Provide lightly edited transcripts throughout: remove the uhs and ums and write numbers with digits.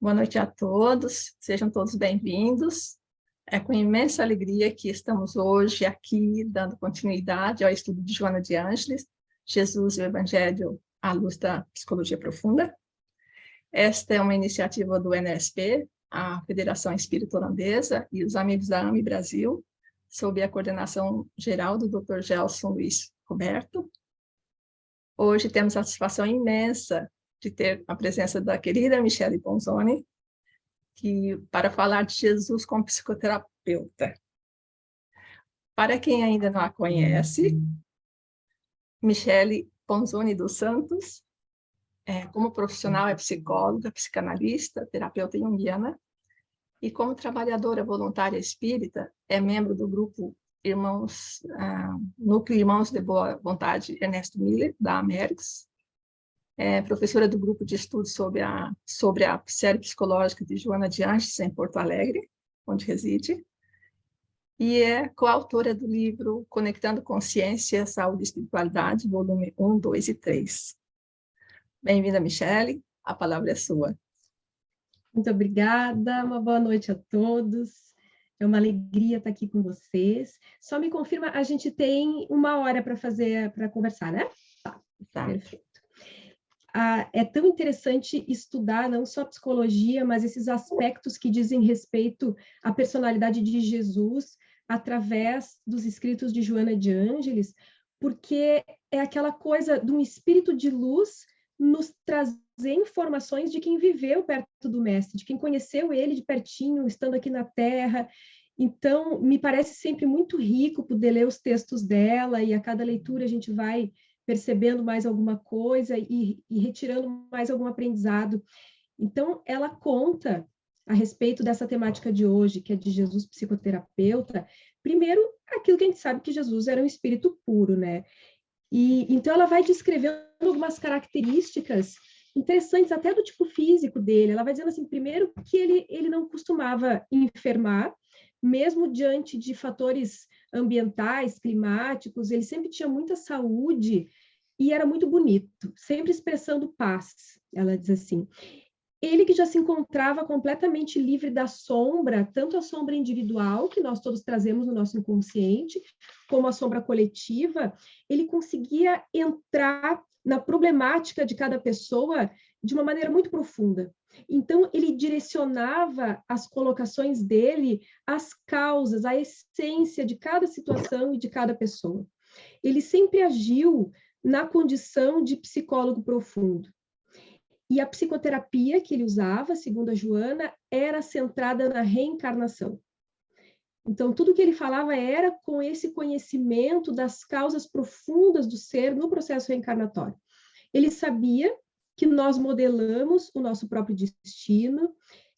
Boa noite a todos, sejam todos bem-vindos. É com imensa alegria que estamos hoje aqui dando continuidade ao estudo de Joana de Ângeles, Jesus e o Evangelho à luz da Psicologia Profunda. Esta é uma iniciativa do NSP, a Federação Espírita Holandesa e os amigos da AME Brasil, sob a coordenação geral do Dr. Gelson Luiz Roberto. Hoje temos a satisfação imensa de ter a presença da querida Michele Ponzoni, para falar de Jesus como psicoterapeuta. Para quem ainda não a conhece, Michele Ponzoni dos Santos, como profissional é psicóloga, psicanalista, terapeuta junguiana, e como trabalhadora voluntária espírita, é membro do grupo Núcleo Irmãos de Boa Vontade Ernesto Miller, da Américs, é professora do grupo de estudos sobre a série psicológica de Joana de Ângeles, em Porto Alegre, onde reside, e é coautora do livro Conectando Consciência, Saúde e Espiritualidade, volume 1, 2 e 3. Bem-vinda, Michele, a palavra é sua. Muito obrigada, uma boa noite a todos. É uma alegria estar aqui com vocês. Só me confirma, a gente tem 1 hora para conversar, né? Tá. Perfeito. É tão interessante estudar não só a psicologia, mas esses aspectos que dizem respeito à personalidade de Jesus através dos escritos de Joana de Ângeles, porque é aquela coisa de um espírito de luz nos trazer informações de quem viveu perto do Mestre, de quem conheceu ele de pertinho, estando aqui na Terra. Então, me parece sempre muito rico poder ler os textos dela, e a cada leitura a gente vai percebendo mais alguma coisa e retirando mais algum aprendizado. Então, ela conta a respeito dessa temática de hoje, que é de Jesus psicoterapeuta, primeiro, aquilo que a gente sabe que Jesus era um espírito puro, né? E então ela vai descrevendo algumas características interessantes, até do tipo físico dele. Ela vai dizendo assim, primeiro, que ele não costumava enfermar, mesmo diante de fatores ambientais, climáticos, ele sempre tinha muita saúde e era muito bonito, sempre expressando paz, ela diz assim. Ele que já se encontrava completamente livre da sombra, tanto a sombra individual, que nós todos trazemos no nosso inconsciente, como a sombra coletiva, ele conseguia entrar na problemática de cada pessoa de uma maneira muito profunda. Então, ele direcionava as colocações dele às causas, à essência de cada situação e de cada pessoa. Ele sempre agiu na condição de psicólogo profundo. E a psicoterapia que ele usava, segundo a Joana, era centrada na reencarnação. Então, tudo que ele falava era com esse conhecimento das causas profundas do ser no processo reencarnatório. Ele sabia que nós modelamos o nosso próprio destino,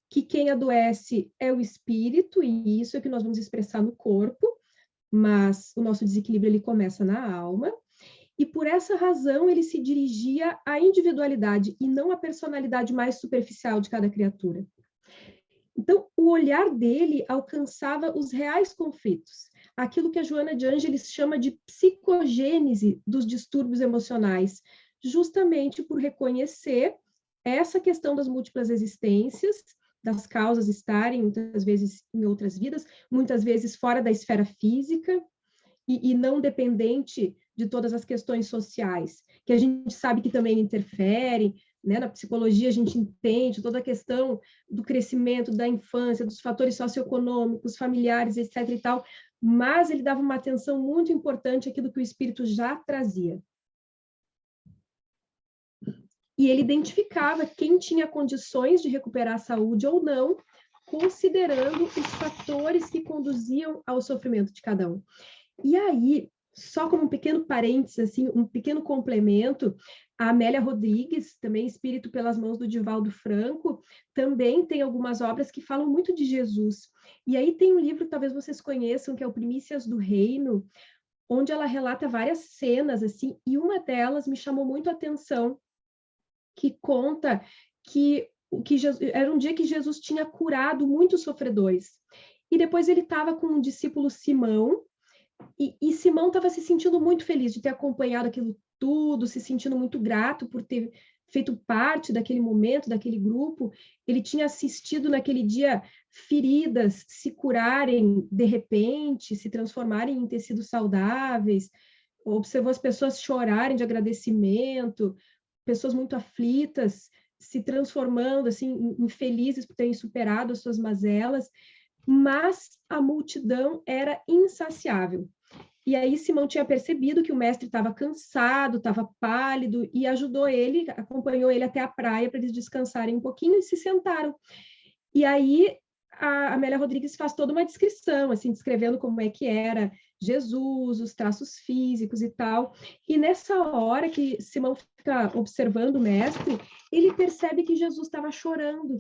que quem adoece é o espírito, e isso é que nós vamos expressar no corpo, mas o nosso desequilíbrio ele começa na alma, e por essa razão ele se dirigia à individualidade e não à personalidade mais superficial de cada criatura. Então, o olhar dele alcançava os reais conflitos, aquilo que a Joana de Ângeles chama de psicogênese dos distúrbios emocionais, justamente por reconhecer essa questão das múltiplas existências, das causas estarem muitas vezes em outras vidas, muitas vezes fora da esfera física e não dependente de todas as questões sociais, que a gente sabe que também interferem, né? Na psicologia a gente entende toda a questão do crescimento, da infância, dos fatores socioeconômicos, familiares, etc. e tal, mas ele dava uma atenção muito importante àquilo que o espírito já trazia. E ele identificava quem tinha condições de recuperar a saúde ou não, considerando os fatores que conduziam ao sofrimento de cada um. E aí, só como um pequeno parênteses, assim, um pequeno complemento, a Amélia Rodrigues, também Espírito pelas mãos do Divaldo Franco, também tem algumas obras que falam muito de Jesus. E aí tem um livro que talvez vocês conheçam, que é o Primícias do Reino, onde ela relata várias cenas, assim, e uma delas me chamou muito a atenção, que conta que era um dia que Jesus tinha curado muitos sofredores. E depois ele estava com um discípulo Simão, e Simão estava se sentindo muito feliz de ter acompanhado aquilo tudo, se sentindo muito grato por ter feito parte daquele momento, daquele grupo, ele tinha assistido naquele dia feridas se curarem de repente, se transformarem em tecidos saudáveis, observou as pessoas chorarem de agradecimento, pessoas muito aflitas se transformando assim em felizes por terem superado as suas mazelas, mas a multidão era insaciável. E aí Simão tinha percebido que o mestre estava cansado, estava pálido, e ajudou ele, acompanhou ele até a praia para eles descansarem um pouquinho e se sentaram. E aí a Amélia Rodrigues faz toda uma descrição, assim, descrevendo como é que era Jesus, os traços físicos e tal. E nessa hora que Simão fica observando o mestre, ele percebe que Jesus estava chorando.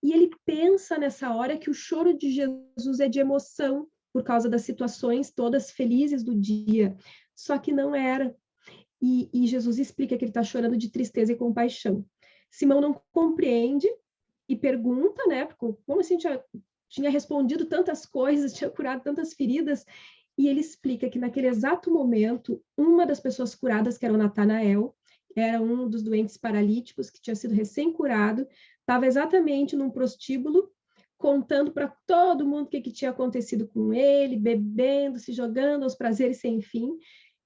E ele pensa nessa hora que o choro de Jesus é de emoção, por causa das situações todas felizes do dia. Só que não era. E Jesus explica que ele está chorando de tristeza e compaixão. Simão não compreende e pergunta, né? Como assim tinha respondido tantas coisas, tinha curado tantas feridas, e ele explica que naquele exato momento, uma das pessoas curadas, que era o Natanael, era um dos doentes paralíticos que tinha sido recém-curado, estava exatamente num prostíbulo, contando para todo mundo o que tinha acontecido com ele, bebendo, se jogando aos prazeres sem fim,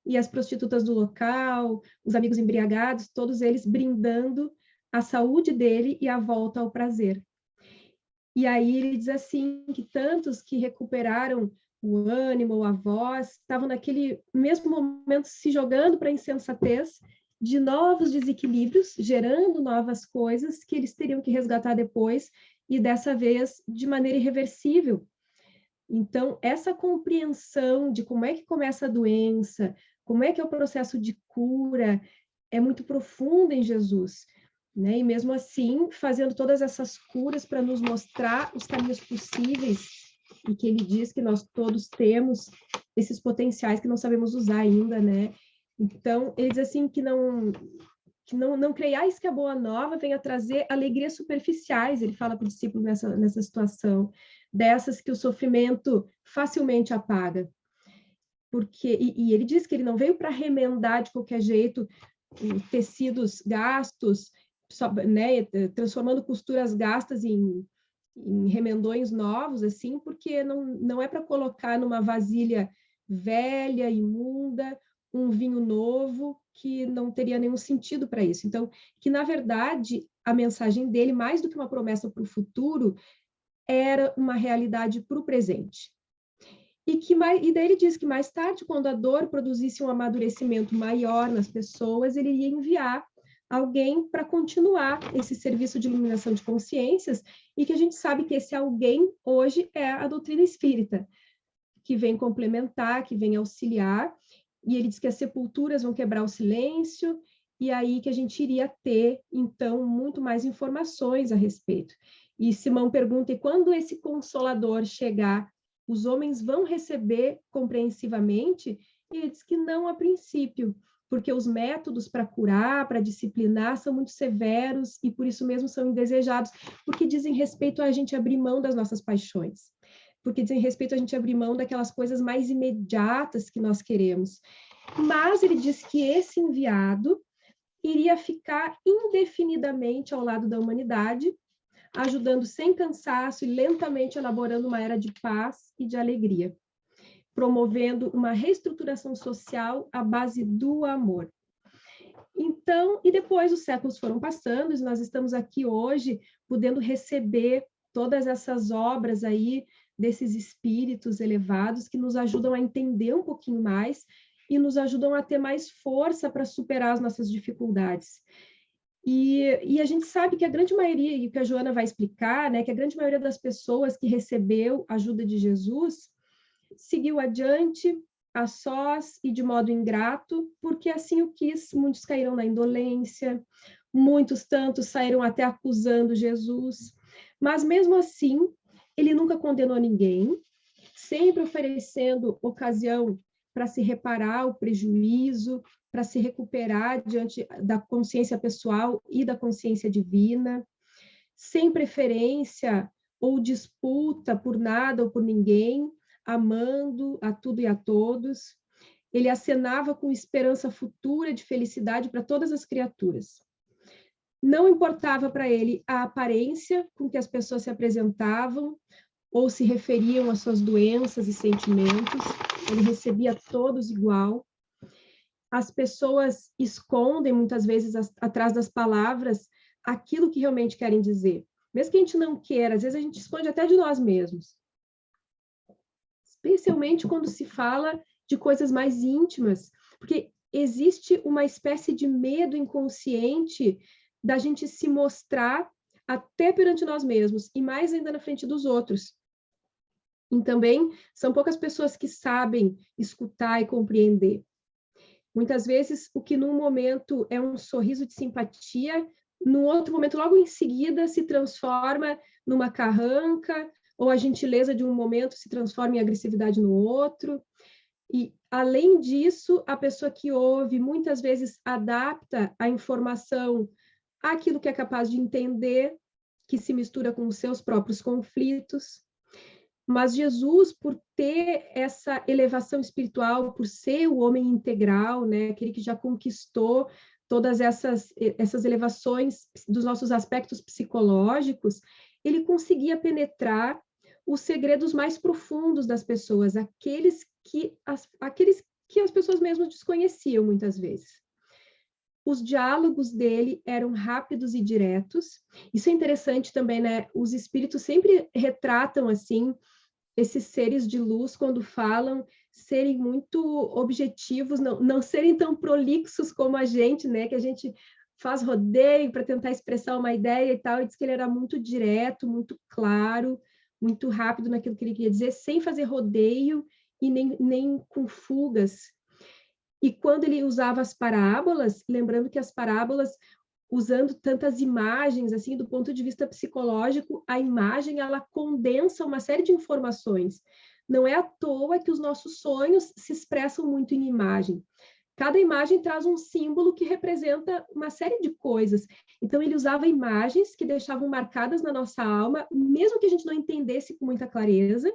e as prostitutas do local, os amigos embriagados, todos eles brindando a saúde dele e a volta ao prazer. E aí ele diz assim, que tantos que recuperaram o ânimo, a voz, estavam naquele mesmo momento se jogando para a insensatez de novos desequilíbrios, gerando novas coisas que eles teriam que resgatar depois, e dessa vez de maneira irreversível. Então, essa compreensão de como é que começa a doença, como é que é o processo de cura, é muito profunda em Jesus, né? E mesmo assim, fazendo todas essas curas para nos mostrar os caminhos possíveis, e que ele diz que nós todos temos esses potenciais que não sabemos usar ainda, né? Então, ele diz assim que não creiais que a boa nova venha trazer alegrias superficiais, ele fala para o discípulo nessa situação, dessas que o sofrimento facilmente apaga. Porque, e ele diz que ele não veio para remendar de qualquer jeito tecidos gastos, né, transformando costuras gastas em remendões novos, assim, porque não é para colocar numa vasilha velha, imunda, um vinho novo, que não teria nenhum sentido para isso. Então, que, na verdade, a mensagem dele, mais do que uma promessa para o futuro, era uma realidade para o presente. E daí ele diz que mais tarde, quando a dor produzisse um amadurecimento maior nas pessoas, ele ia enviar alguém para continuar esse serviço de iluminação de consciências, e que a gente sabe que esse alguém hoje é a doutrina espírita, que vem complementar, que vem auxiliar, e ele diz que as sepulturas vão quebrar o silêncio, e aí que a gente iria ter, então, muito mais informações a respeito. E Simão pergunta, e quando esse Consolador chegar, os homens vão receber compreensivamente? E ele diz que não a princípio, porque os métodos para curar, para disciplinar, são muito severos e por isso mesmo são indesejados, porque dizem respeito a gente abrir mão das nossas paixões, porque dizem respeito a gente abrir mão daquelas coisas mais imediatas que nós queremos. Mas ele diz que esse enviado iria ficar indefinidamente ao lado da humanidade, ajudando sem cansaço e lentamente elaborando uma era de paz e de alegria, promovendo uma reestruturação social à base do amor. Então, e depois os séculos foram passando, e nós estamos aqui hoje podendo receber todas essas obras aí desses espíritos elevados que nos ajudam a entender um pouquinho mais e nos ajudam a ter mais força para superar as nossas dificuldades. E a gente sabe que a grande maioria, e o que a Joana vai explicar, né, que a grande maioria das pessoas que recebeu a ajuda de Jesus seguiu adiante a sós e de modo ingrato, porque assim o quis. Muitos caíram na indolência, muitos tantos saíram até acusando Jesus, mas mesmo assim, ele nunca condenou ninguém, sempre oferecendo ocasião para se reparar o prejuízo, para se recuperar diante da consciência pessoal e da consciência divina, sem preferência ou disputa por nada ou por ninguém, amando a tudo e a todos. Ele acenava com esperança futura de felicidade para todas as criaturas. Não importava para ele a aparência com que as pessoas se apresentavam ou se referiam às suas doenças e sentimentos, ele recebia todos igual. As pessoas escondem, muitas vezes, atrás das palavras, aquilo que realmente querem dizer. Mesmo que a gente não queira, às vezes a gente esconde até de nós mesmos. Especialmente quando se fala de coisas mais íntimas, porque existe uma espécie de medo inconsciente da gente se mostrar até perante nós mesmos, e mais ainda na frente dos outros. E também são poucas pessoas que sabem escutar e compreender. Muitas vezes, o que num momento é um sorriso de simpatia, no outro momento, logo em seguida, se transforma numa carranca, ou a gentileza de um momento se transforma em agressividade no outro. E, além disso, a pessoa que ouve, muitas vezes, adapta a informação àquilo que é capaz de entender, que se mistura com os seus próprios conflitos. Mas Jesus, por ter essa elevação espiritual, por ser o homem integral, né, aquele que já conquistou todas essas elevações dos nossos aspectos psicológicos, ele conseguia penetrar os segredos mais profundos das pessoas, aqueles que as pessoas mesmo desconheciam muitas vezes. Os diálogos dele eram rápidos e diretos. Isso é interessante também, né? Os espíritos sempre retratam assim esses seres de luz, quando falam, serem muito objetivos, não serem tão prolixos como a gente, né? Que a gente faz rodeio para tentar expressar uma ideia e tal, e diz que ele era muito direto, muito claro, muito rápido naquilo que ele queria dizer, sem fazer rodeio e nem com fugas. E quando ele usava as parábolas, lembrando que as parábolas, usando tantas imagens, assim, do ponto de vista psicológico, a imagem, ela condensa uma série de informações. Não é à toa que os nossos sonhos se expressam muito em imagem. Cada imagem traz um símbolo que representa uma série de coisas. Então, ele usava imagens que deixavam marcadas na nossa alma, mesmo que a gente não entendesse com muita clareza,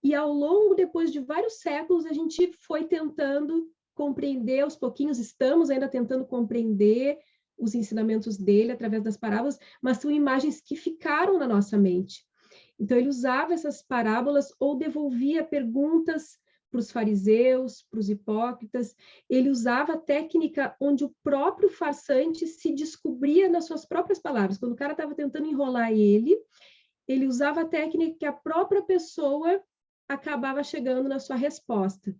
e ao longo, depois de vários séculos, a gente foi tentando compreender, aos pouquinhos estamos ainda tentando compreender os ensinamentos dele através das parábolas, mas são imagens que ficaram na nossa mente. Então, ele usava essas parábolas ou devolvia perguntas para os fariseus, para os hipócritas. Ele usava a técnica onde o próprio farsante se descobria nas suas próprias palavras. Quando o cara estava tentando enrolar ele usava a técnica que a própria pessoa acabava chegando na sua resposta.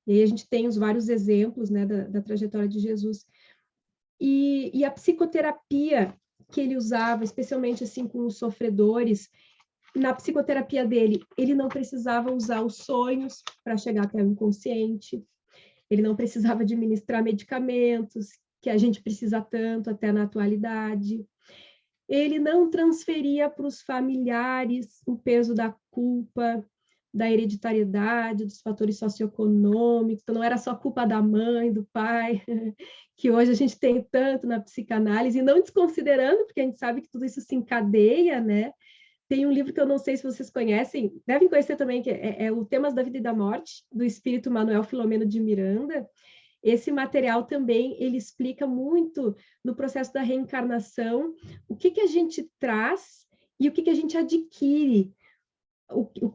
E aí a gente tem os vários exemplos, né, da trajetória de Jesus. E a psicoterapia que ele usava, especialmente assim com os sofredores, na psicoterapia dele, ele não precisava usar os sonhos para chegar até o inconsciente, ele não precisava administrar medicamentos, que a gente precisa tanto até na atualidade. Ele não transferia para os familiares o peso da culpa, da hereditariedade, dos fatores socioeconômicos, então não era só culpa da mãe, do pai, que hoje a gente tem tanto na psicanálise, e não desconsiderando, porque a gente sabe que tudo isso se encadeia, né? Tem um livro que eu não sei se vocês conhecem, devem conhecer também, que é o Temas da Vida e da Morte, do espírito Manuel Filomeno de Miranda. Esse material também, ele explica muito no processo da reencarnação, o que a gente traz e o que a gente adquire,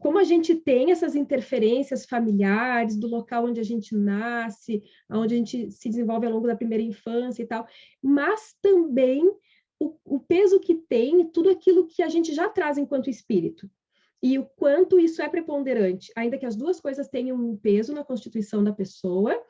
como a gente tem essas interferências familiares, do local onde a gente nasce, onde a gente se desenvolve ao longo da primeira infância e tal, mas também o peso que tem tudo aquilo que a gente já traz enquanto espírito. E o quanto isso é preponderante, ainda que as duas coisas tenham um peso na constituição da pessoa,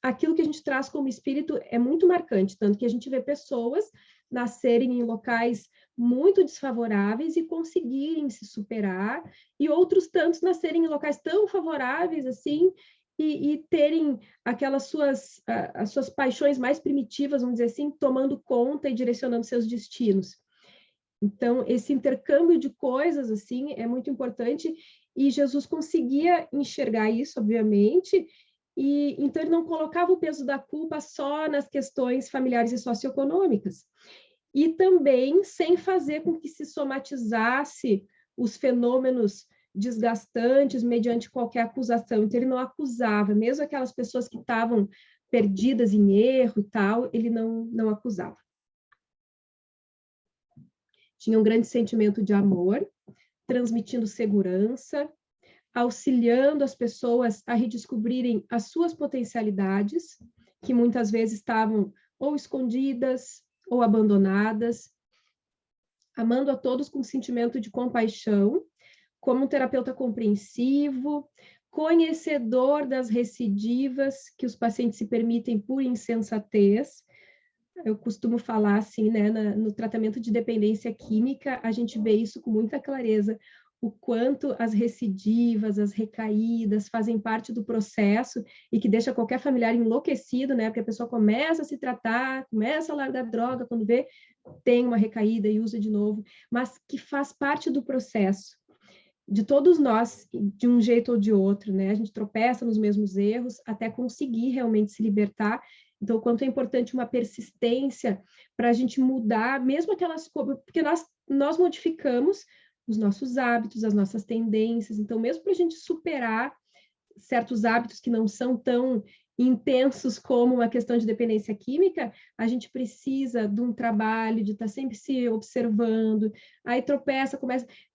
aquilo que a gente traz como espírito é muito marcante, tanto que a gente vê pessoas nascerem em locais muito desfavoráveis e conseguirem se superar, e outros tantos nascerem em locais tão favoráveis assim, e terem aquelas as suas paixões mais primitivas, vamos dizer assim, tomando conta e direcionando seus destinos. Então, esse intercâmbio de coisas, assim, é muito importante, e Jesus conseguia enxergar isso, obviamente, e então ele não colocava o peso da culpa só nas questões familiares e socioeconômicas, e também sem fazer com que se somatizasse os fenômenos desgastantes mediante qualquer acusação. Então, ele não acusava, mesmo aquelas pessoas que estavam perdidas em erro e tal, ele não acusava. tinha um grande sentimento de amor, transmitindo segurança, auxiliando as pessoas a redescobrirem as suas potencialidades, que muitas vezes estavam ou escondidas ou abandonadas, amando a todos com sentimento de compaixão, como um terapeuta compreensivo, conhecedor das recidivas que os pacientes se permitem por insensatez. Eu costumo falar assim, né, no tratamento de dependência química, a gente vê isso com muita clareza, o quanto as recidivas, as recaídas fazem parte do processo e que deixa qualquer familiar enlouquecido, né, porque a pessoa começa a se tratar, começa a largar droga, quando vê, tem uma recaída e usa de novo, mas que faz parte do processo de todos nós, de um jeito ou de outro, né? A gente tropeça nos mesmos erros até conseguir realmente se libertar. Então, o quanto é importante uma persistência para a gente mudar, mesmo aquelas coisas, porque nós modificamos os nossos hábitos, as nossas tendências. Então, mesmo para a gente superar certos hábitos que não são tão intensos como uma questão de dependência química, a gente precisa de um trabalho, de estar sempre se observando, aí tropeça,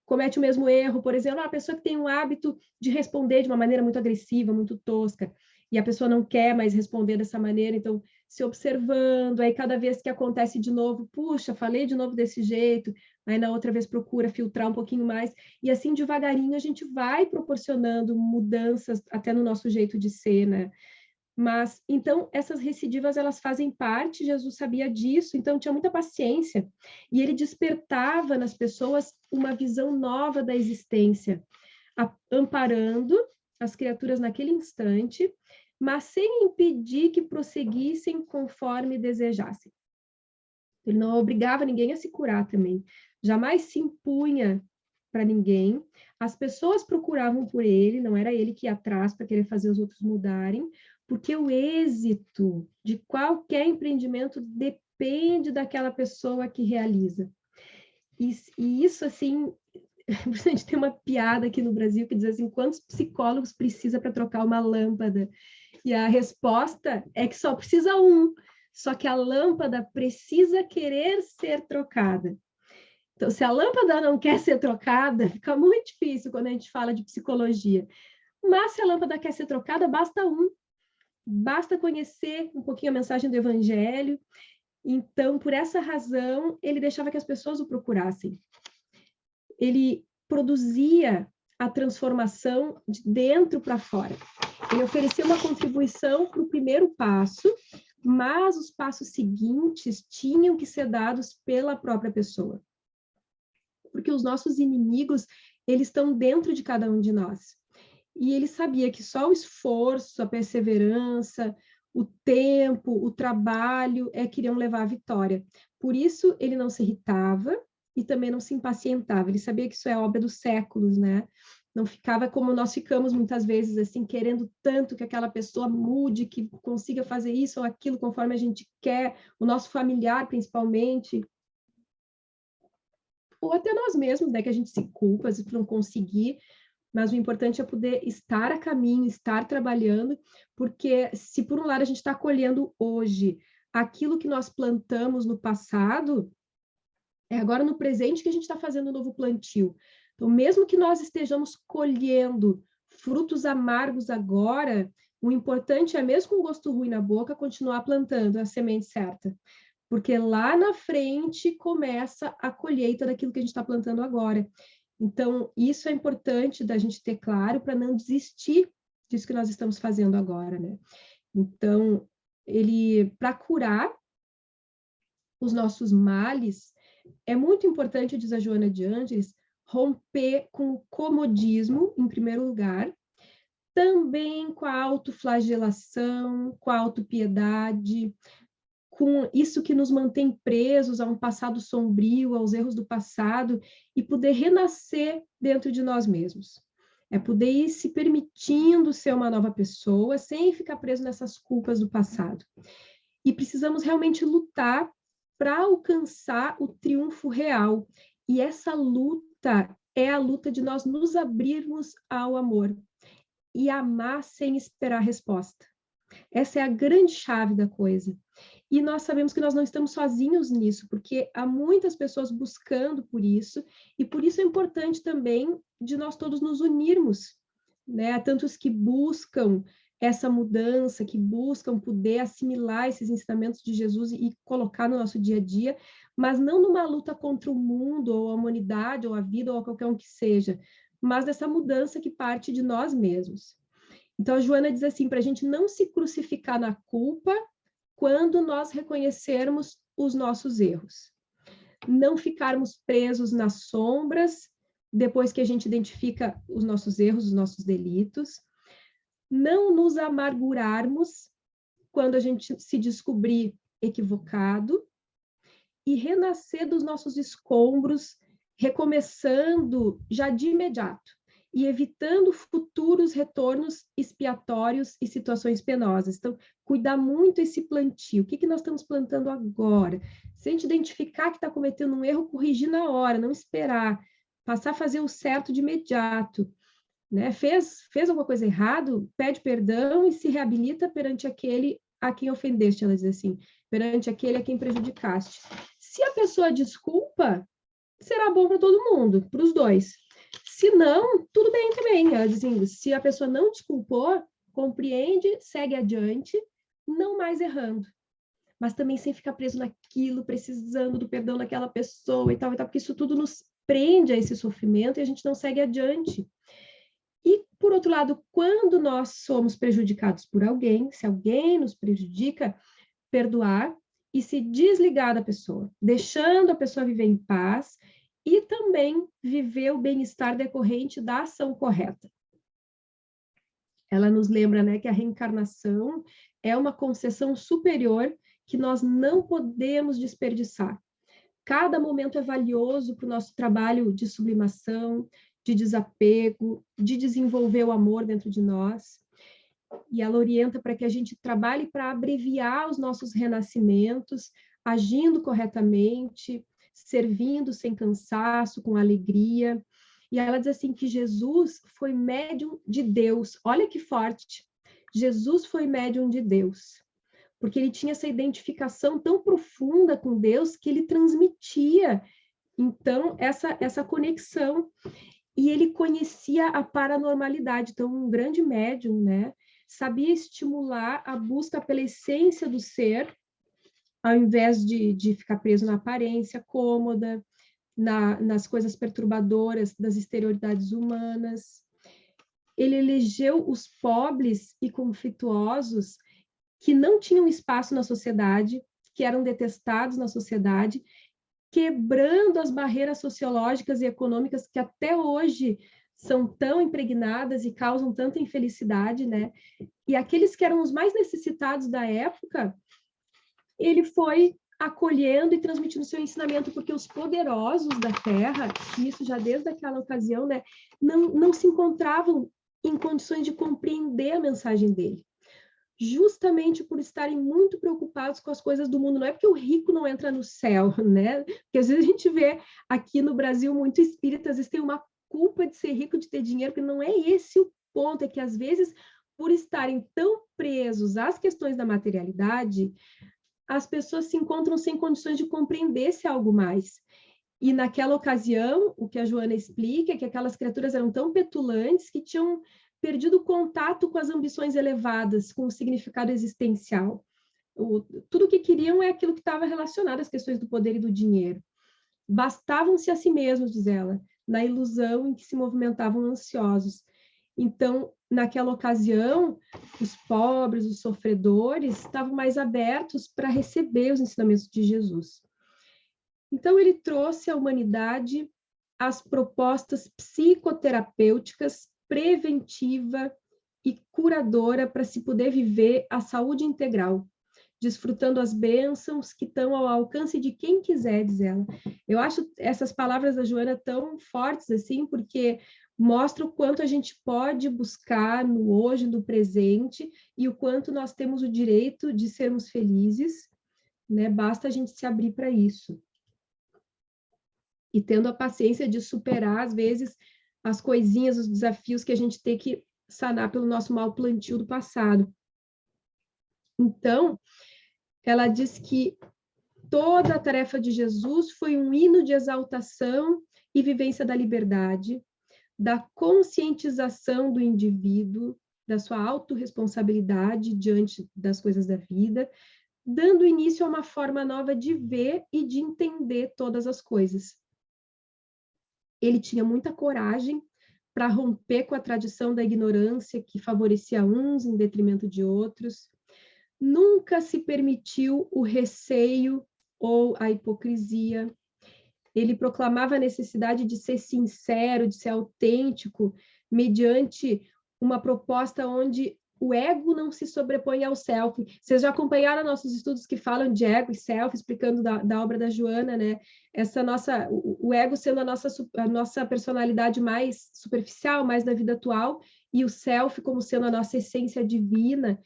comete o mesmo erro, por exemplo, a pessoa que tem um hábito de responder de uma maneira muito agressiva, muito tosca, e a pessoa não quer mais responder dessa maneira, então se observando, aí cada vez que acontece de novo, puxa, falei de novo desse jeito, aí na outra vez procura filtrar um pouquinho mais, e assim devagarinho a gente vai proporcionando mudanças até no nosso jeito de ser, né? Mas, então, essas recidivas, elas fazem parte, Jesus sabia disso, então tinha muita paciência, e ele despertava nas pessoas uma visão nova da existência, amparando as criaturas naquele instante, mas sem impedir que prosseguissem conforme desejassem. Ele não obrigava ninguém a se curar também, jamais se impunha para ninguém, as pessoas procuravam por ele, não era ele que ia atrás para querer fazer os outros mudarem, porque o êxito de qualquer empreendimento depende daquela pessoa que realiza. E isso, assim, a gente tem uma piada aqui no Brasil que diz assim, quantos psicólogos precisa para trocar uma lâmpada? E a resposta é que só precisa um, só que a lâmpada precisa querer ser trocada. Então, se a lâmpada não quer ser trocada, fica muito difícil quando a gente fala de psicologia. Mas se a lâmpada quer ser trocada, basta um. Basta conhecer um pouquinho a mensagem do Evangelho. Então, por essa razão, ele deixava que as pessoas o procurassem. Ele produzia a transformação de dentro para fora. Ele oferecia uma contribuição para o primeiro passo, mas os passos seguintes tinham que ser dados pela própria pessoa. Porque os nossos inimigos, eles estão dentro de cada um de nós. E ele sabia que só o esforço, a perseverança, o tempo, o trabalho é que iriam levar à vitória. Por isso, ele não se irritava e também não se impacientava. Ele sabia que isso é obra dos séculos, né? Não ficava como nós ficamos muitas vezes, assim, querendo tanto que aquela pessoa mude, que consiga fazer isso ou aquilo conforme a gente quer, o nosso familiar, principalmente. Ou até nós mesmos, né? Que a gente se culpa se não conseguir, mas o importante é poder estar a caminho, estar trabalhando, porque se por um lado a gente está colhendo hoje aquilo que nós plantamos no passado, é agora no presente que a gente está fazendo um novo plantio. Então, mesmo que nós estejamos colhendo frutos amargos agora, o importante é, mesmo com gosto ruim na boca, continuar plantando a semente certa. Porque lá na frente começa a colheita daquilo que a gente está plantando agora. Então, isso é importante da gente ter claro para não desistir disso que nós estamos fazendo agora, né? Então, para curar os nossos males, é muito importante, diz a Joana de Ângeles, romper com o comodismo, em primeiro lugar, também com a autoflagelação, com a autopiedade, com isso que nos mantém presos a um passado sombrio, aos erros do passado, e poder renascer dentro de nós mesmos. É poder ir se permitindo ser uma nova pessoa, sem ficar preso nessas culpas do passado. E precisamos realmente lutar para alcançar o triunfo real. E essa luta é a luta de nós nos abrirmos ao amor e amar sem esperar resposta. Essa é a grande chave da coisa. E nós sabemos que nós não estamos sozinhos nisso, porque há muitas pessoas buscando por isso, e por isso é importante também de nós todos nos unirmos, né? Há tantos que buscam essa mudança, que buscam poder assimilar esses ensinamentos de Jesus e colocar no nosso dia a dia, mas não numa luta contra o mundo, ou a humanidade, ou a vida, ou qualquer um que seja, mas dessa mudança que parte de nós mesmos. Então, a Joana diz assim, para a gente não se crucificar na culpa, quando nós reconhecermos os nossos erros. Não ficarmos presos nas sombras, depois que a gente identifica os nossos erros, os nossos delitos. Não nos amargurarmos quando a gente se descobrir equivocado. E renascer dos nossos escombros, recomeçando já de imediato. E evitando futuros retornos expiatórios e situações penosas. Então, cuidar muito esse plantio. O que nós estamos plantando agora? Se a gente identificar que está cometendo um erro, corrigir na hora, não esperar. Passar a fazer o certo de imediato. Né? Fez alguma coisa errado, pede perdão e se reabilita perante aquele a quem ofendeste, ela diz assim, perante aquele a quem prejudicaste. Se a pessoa desculpa, será bom para todo mundo, para os dois. Se não, tudo bem também. Ela diz assim, se a pessoa não desculpou, compreende, segue adiante, não mais errando. Mas também sem ficar preso naquilo, precisando do perdão daquela pessoa e tal, porque isso tudo nos prende a esse sofrimento e a gente não segue adiante. E, por outro lado, quando nós somos prejudicados por alguém, se alguém nos prejudica, perdoar e se desligar da pessoa, deixando a pessoa viver em paz e também viver o bem-estar decorrente da ação correta. Ela nos lembra, né, que a reencarnação é uma concessão superior que nós não podemos desperdiçar. Cada momento é valioso para o nosso trabalho de sublimação, de desapego, de desenvolver o amor dentro de nós. E ela orienta para que a gente trabalhe para abreviar os nossos renascimentos, agindo corretamente, servindo sem cansaço, com alegria. E ela diz assim que Jesus foi médium de Deus. Olha que forte! Jesus foi médium de Deus, porque ele tinha essa identificação tão profunda com Deus que ele transmitia, então, essa conexão. E ele conhecia a paranormalidade, então um grande médium, né? Sabia estimular a busca pela essência do ser, ao invés de ficar preso na aparência cômoda, nas coisas perturbadoras das exterioridades humanas. Ele elegeu os pobres e conflituosos que não tinham espaço na sociedade, que eram detestados na sociedade, quebrando as barreiras sociológicas e econômicas que até hoje são tão impregnadas e causam tanta infelicidade, né? E aqueles que eram os mais necessitados da época, ele foi acolhendo e transmitindo seu ensinamento, porque os poderosos da Terra, isso já desde aquela ocasião, né, não se encontravam em condições de compreender a mensagem dele. Justamente por estarem muito preocupados com as coisas do mundo. Não é porque o rico não entra no céu, né? Porque às vezes a gente vê aqui no Brasil muito espírita, às vezes tem uma culpa de ser rico, de ter dinheiro, porque não é esse o ponto, é que às vezes, por estarem tão presos às questões da materialidade, as pessoas se encontram sem condições de compreender esse algo mais. E naquela ocasião, o que a Joana explica é que aquelas criaturas eram tão petulantes que tinham perdido o contato com as ambições elevadas, com o significado existencial. Tudo o que queriam é aquilo que estava relacionado às questões do poder e do dinheiro. Bastavam-se a si mesmos, diz ela, na ilusão em que se movimentavam ansiosos. Então, naquela ocasião, os pobres, os sofredores, estavam mais abertos para receber os ensinamentos de Jesus. Então, ele trouxe à humanidade as propostas psicoterapêuticas preventiva e curadora para se poder viver a saúde integral, desfrutando as bênçãos que estão ao alcance de quem quiser, diz ela. Eu acho essas palavras da Joana tão fortes assim, porque mostra o quanto a gente pode buscar no hoje, no presente, e o quanto nós temos o direito de sermos felizes, né? Basta a gente se abrir para isso. E tendo a paciência de superar, às vezes, as coisinhas, os desafios que a gente tem que sanar pelo nosso mau plantio do passado. Então, ela diz que toda a tarefa de Jesus foi um hino de exaltação e vivência da liberdade, da conscientização do indivíduo, da sua autorresponsabilidade diante das coisas da vida, dando início a uma forma nova de ver e de entender todas as coisas. Ele tinha muita coragem para romper com a tradição da ignorância que favorecia uns em detrimento de outros. Nunca se permitiu o receio ou a hipocrisia. Ele proclamava a necessidade de ser sincero, de ser autêntico, mediante uma proposta onde o ego não se sobrepõe ao self. Vocês já acompanharam nossos estudos que falam de ego e self, explicando da obra da Joana, né? O ego sendo a nossa personalidade mais superficial, mais da vida atual, e o self como sendo a nossa essência divina.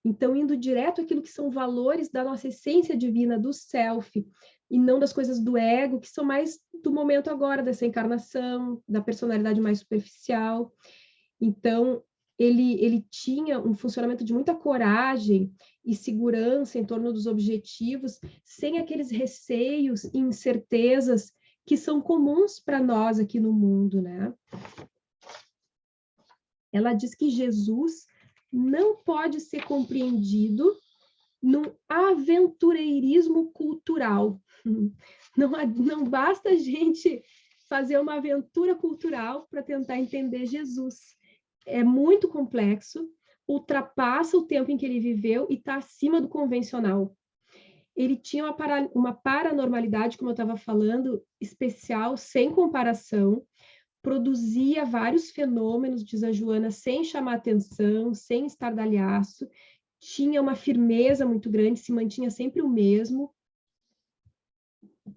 Então, indo direto àquilo que são valores da nossa essência divina, do self, e não das coisas do ego, que são mais do momento agora, dessa encarnação, da personalidade mais superficial. Então, ele tinha um funcionamento de muita coragem e segurança em torno dos objetivos, sem aqueles receios e incertezas que são comuns para nós aqui no mundo, né? Ela diz que Jesus não pode ser compreendido num aventureirismo cultural. Não basta a gente fazer uma aventura cultural para tentar entender Jesus. É muito complexo, ultrapassa o tempo em que ele viveu e está acima do convencional. Ele tinha uma paranormalidade, como eu estava falando, especial, sem comparação, produzia vários fenômenos, diz a Joana, sem chamar atenção, sem estardalhaço, tinha uma firmeza muito grande, se mantinha sempre o mesmo,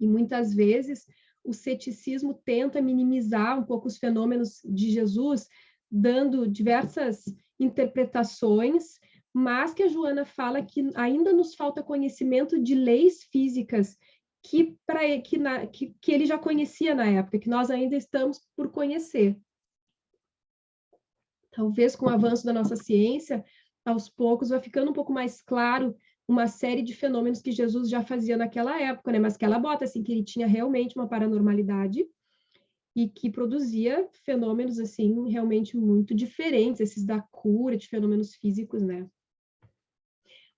e muitas vezes o ceticismo tenta minimizar um pouco os fenômenos de Jesus, dando diversas interpretações, mas que a Joana fala que ainda nos falta conhecimento de leis físicas que ele já conhecia na época, que nós ainda estamos por conhecer. Talvez com o avanço da nossa ciência, aos poucos vai ficando um pouco mais claro uma série de fenômenos que Jesus já fazia naquela época, né? Mas que ela bota assim que ele tinha realmente uma paranormalidade e que produzia fenômenos assim realmente muito diferentes, esses da cura de fenômenos físicos, né?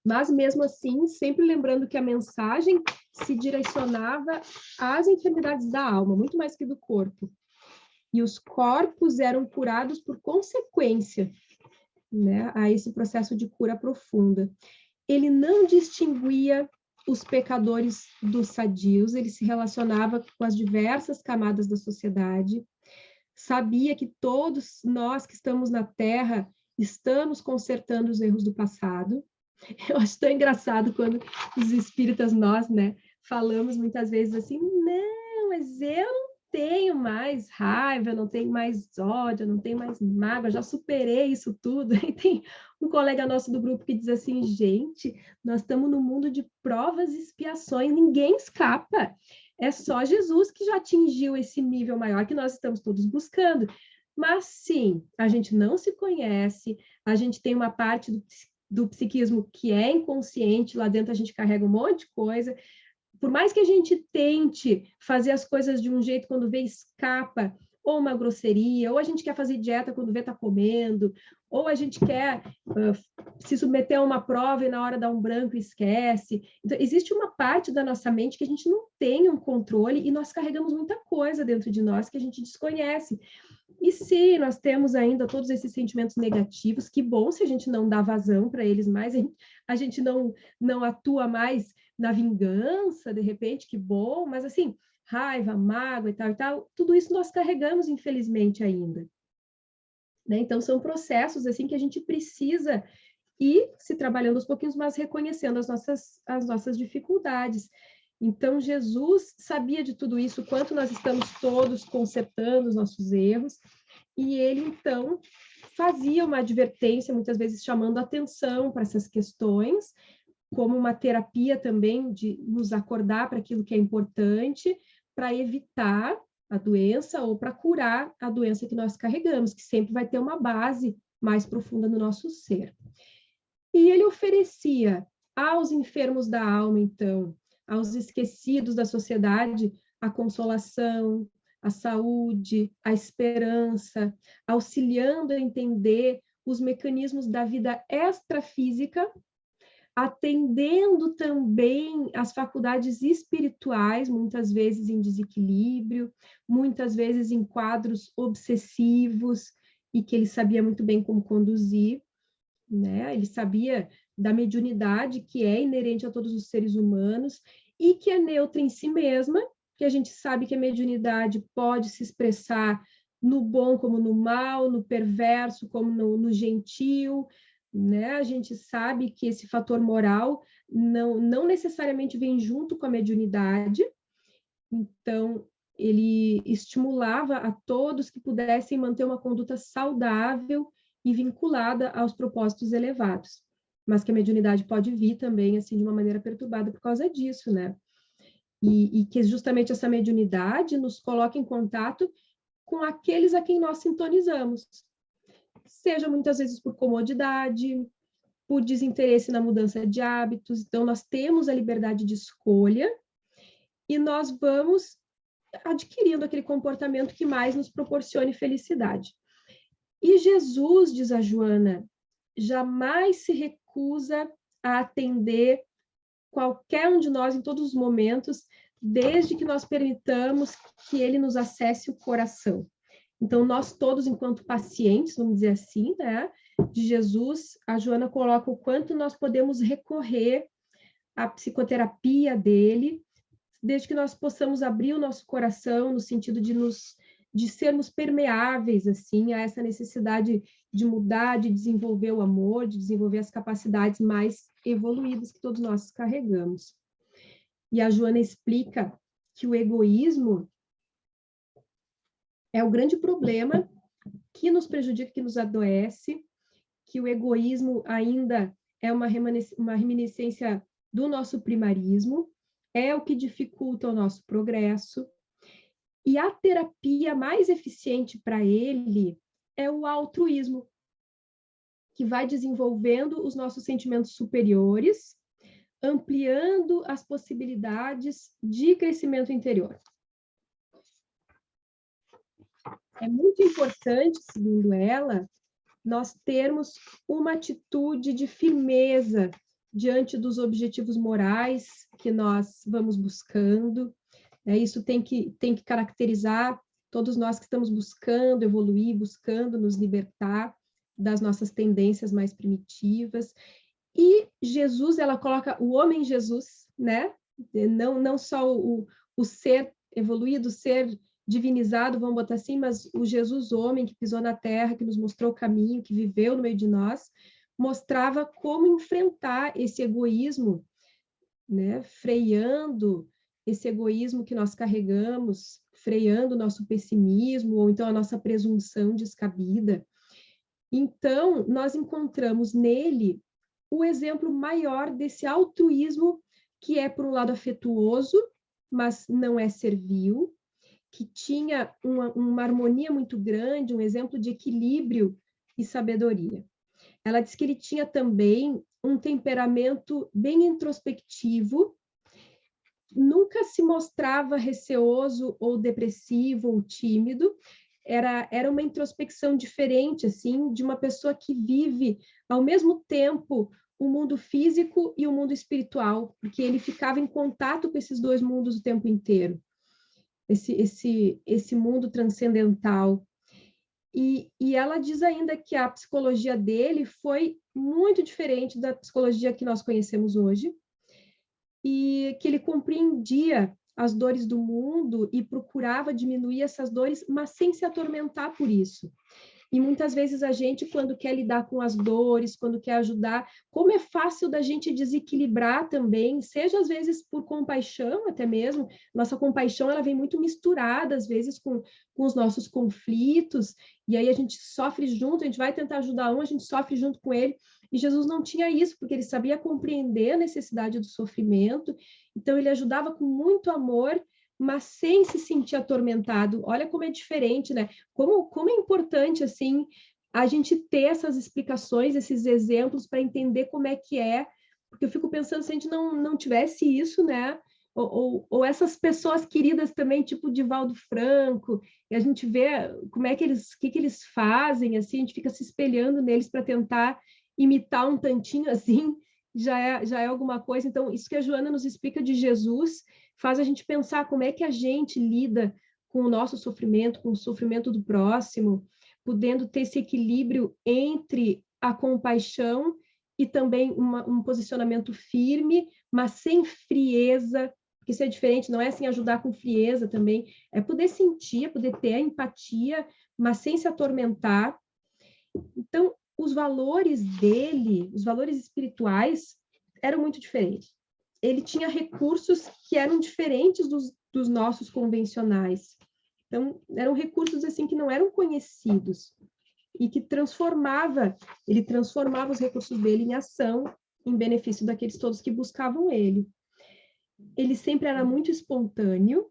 Mas mesmo assim, sempre lembrando que a mensagem se direcionava às enfermidades da alma, muito mais que do corpo. E os corpos eram curados por consequência, né, a esse processo de cura profunda. Ele não distinguia os pecadores dos sadios, ele se relacionava com as diversas camadas da sociedade, sabia que todos nós que estamos na Terra estamos consertando os erros do passado. Eu acho tão engraçado quando os espíritas, nós, né, falamos muitas vezes assim, não, mas eu não tenho mais raiva, eu não tenho mais ódio, eu não tenho mais mágoa, já superei isso tudo. E tem um colega nosso do grupo que diz assim, gente, nós estamos no mundo de provas e expiações, ninguém escapa. É só Jesus que já atingiu esse nível maior que nós estamos todos buscando. Mas sim, a gente não se conhece, a gente tem uma parte do psiquismo que é inconsciente, lá dentro a gente carrega um monte de coisa. Por mais que a gente tente fazer as coisas de um jeito, quando vê escapa, ou uma grosseria, ou a gente quer fazer dieta quando vê tá comendo, ou a gente quer se submeter a uma prova e na hora dá um branco e esquece. Então, existe uma parte da nossa mente que a gente não tem um controle e nós carregamos muita coisa dentro de nós que a gente desconhece. E se nós temos ainda todos esses sentimentos negativos, que bom se a gente não dá vazão para eles mais, a gente não atua mais na vingança, de repente, que bom, mas assim, raiva, mágoa e tal, tudo isso nós carregamos, infelizmente, ainda. Né? Então, são processos assim que a gente precisa ir se trabalhando aos pouquinhos, mas reconhecendo as nossas dificuldades. Então, Jesus sabia de tudo isso, quanto nós estamos todos consertando os nossos erros, e ele, então, fazia uma advertência, muitas vezes chamando atenção para essas questões, como uma terapia também de nos acordar para aquilo que é importante, para evitar a doença ou para curar a doença que nós carregamos, que sempre vai ter uma base mais profunda no nosso ser. E ele oferecia aos enfermos da alma, então, aos esquecidos da sociedade, a consolação, a saúde, a esperança, auxiliando a entender os mecanismos da vida extrafísica, atendendo também as faculdades espirituais, muitas vezes em desequilíbrio, muitas vezes em quadros obsessivos, e que ele sabia muito bem como conduzir, né? Ele sabia da mediunidade que é inerente a todos os seres humanos e que é neutra em si mesma, que a gente sabe que a mediunidade pode se expressar no bom como no mal, no perverso como no gentil, né? A gente sabe que esse fator moral não necessariamente vem junto com a mediunidade, então ele estimulava a todos que pudessem manter uma conduta saudável e vinculada aos propósitos elevados, mas que a mediunidade pode vir também assim de uma maneira perturbada por causa disso, né? E que justamente essa mediunidade nos coloca em contato com aqueles a quem nós sintonizamos, seja muitas vezes por comodidade, por desinteresse na mudança de hábitos. Então, nós temos a liberdade de escolha e nós vamos adquirindo aquele comportamento que mais nos proporcione felicidade. E Jesus, diz a Joana, jamais se recusa a atender qualquer um de nós em todos os momentos, desde que nós permitamos que ele nos acesse o coração. Então, nós todos, enquanto pacientes, vamos dizer assim, né, de Jesus, a Joana coloca o quanto nós podemos recorrer à psicoterapia dele, desde que nós possamos abrir o nosso coração no sentido de sermos permeáveis assim a essa necessidade de mudar, de desenvolver o amor, de desenvolver as capacidades mais evoluídas que todos nós carregamos. E a Joana explica que o egoísmo é o grande problema que nos prejudica, que nos adoece, que o egoísmo ainda é uma reminiscência do nosso primarismo, é o que dificulta o nosso progresso, e a terapia mais eficiente para ele é o altruísmo, que vai desenvolvendo os nossos sentimentos superiores, ampliando as possibilidades de crescimento interior. É muito importante, segundo ela, nós termos uma atitude de firmeza diante dos objetivos morais que nós vamos buscando. Isso tem que caracterizar todos nós que estamos buscando evoluir, buscando nos libertar das nossas tendências mais primitivas. E Jesus, ela coloca o homem Jesus, né? Não só o ser evoluído, o ser divinizado, vamos botar assim, mas o Jesus homem que pisou na terra, que nos mostrou o caminho, que viveu no meio de nós, mostrava como enfrentar esse egoísmo, né? Freando esse egoísmo que nós carregamos, freando o nosso pessimismo, ou então a nossa presunção descabida. Então, nós encontramos nele o exemplo maior desse altruísmo, que é, por um lado, afetuoso, mas não é servil, que tinha uma harmonia muito grande, um exemplo de equilíbrio e sabedoria. Ela diz que ele tinha também um temperamento bem introspectivo, nunca se mostrava receoso ou depressivo ou tímido, era uma introspecção diferente, assim, de uma pessoa que vive, ao mesmo tempo, o mundo físico e o mundo espiritual, porque ele ficava em contato com esses dois mundos o tempo inteiro. Esse mundo transcendental. E ela diz ainda que a psicologia dele foi muito diferente da psicologia que nós conhecemos hoje, e que ele compreendia as dores do mundo e procurava diminuir essas dores, mas sem se atormentar por isso. E muitas vezes a gente, quando quer lidar com as dores, quando quer ajudar, como é fácil da gente desequilibrar também, seja às vezes por compaixão até mesmo, nossa compaixão ela vem muito misturada às vezes com os nossos conflitos, e aí a gente sofre junto, a gente vai tentar ajudar a gente sofre junto com ele, e Jesus não tinha isso, porque ele sabia compreender a necessidade do sofrimento, então ele ajudava com muito amor, mas sem se sentir atormentado. Olha como é diferente, né? Como é importante, assim, a gente ter essas explicações, esses exemplos, para entender como é que é Porque eu fico pensando, se a gente não tivesse isso, né? Ou essas pessoas queridas também, tipo Divaldo Franco, e a gente vê como é que eles, que eles fazem, assim, a gente fica se espelhando neles para tentar imitar um tantinho assim, já é alguma coisa. Então, isso que a Joana nos explica de Jesus faz a gente pensar como é que a gente lida com o nosso sofrimento, com o sofrimento do próximo, podendo ter esse equilíbrio entre a compaixão e também um posicionamento firme, mas sem frieza, porque isso é diferente, não é assim ajudar com frieza também, é poder sentir, é poder ter a empatia, mas sem se atormentar. Então, os valores dele, os valores espirituais, eram muito diferentes. Ele tinha recursos que eram diferentes dos nossos convencionais. Então, eram recursos assim que não eram conhecidos e que ele transformava os recursos dele em ação, em benefício daqueles todos que buscavam ele. Ele sempre era muito espontâneo,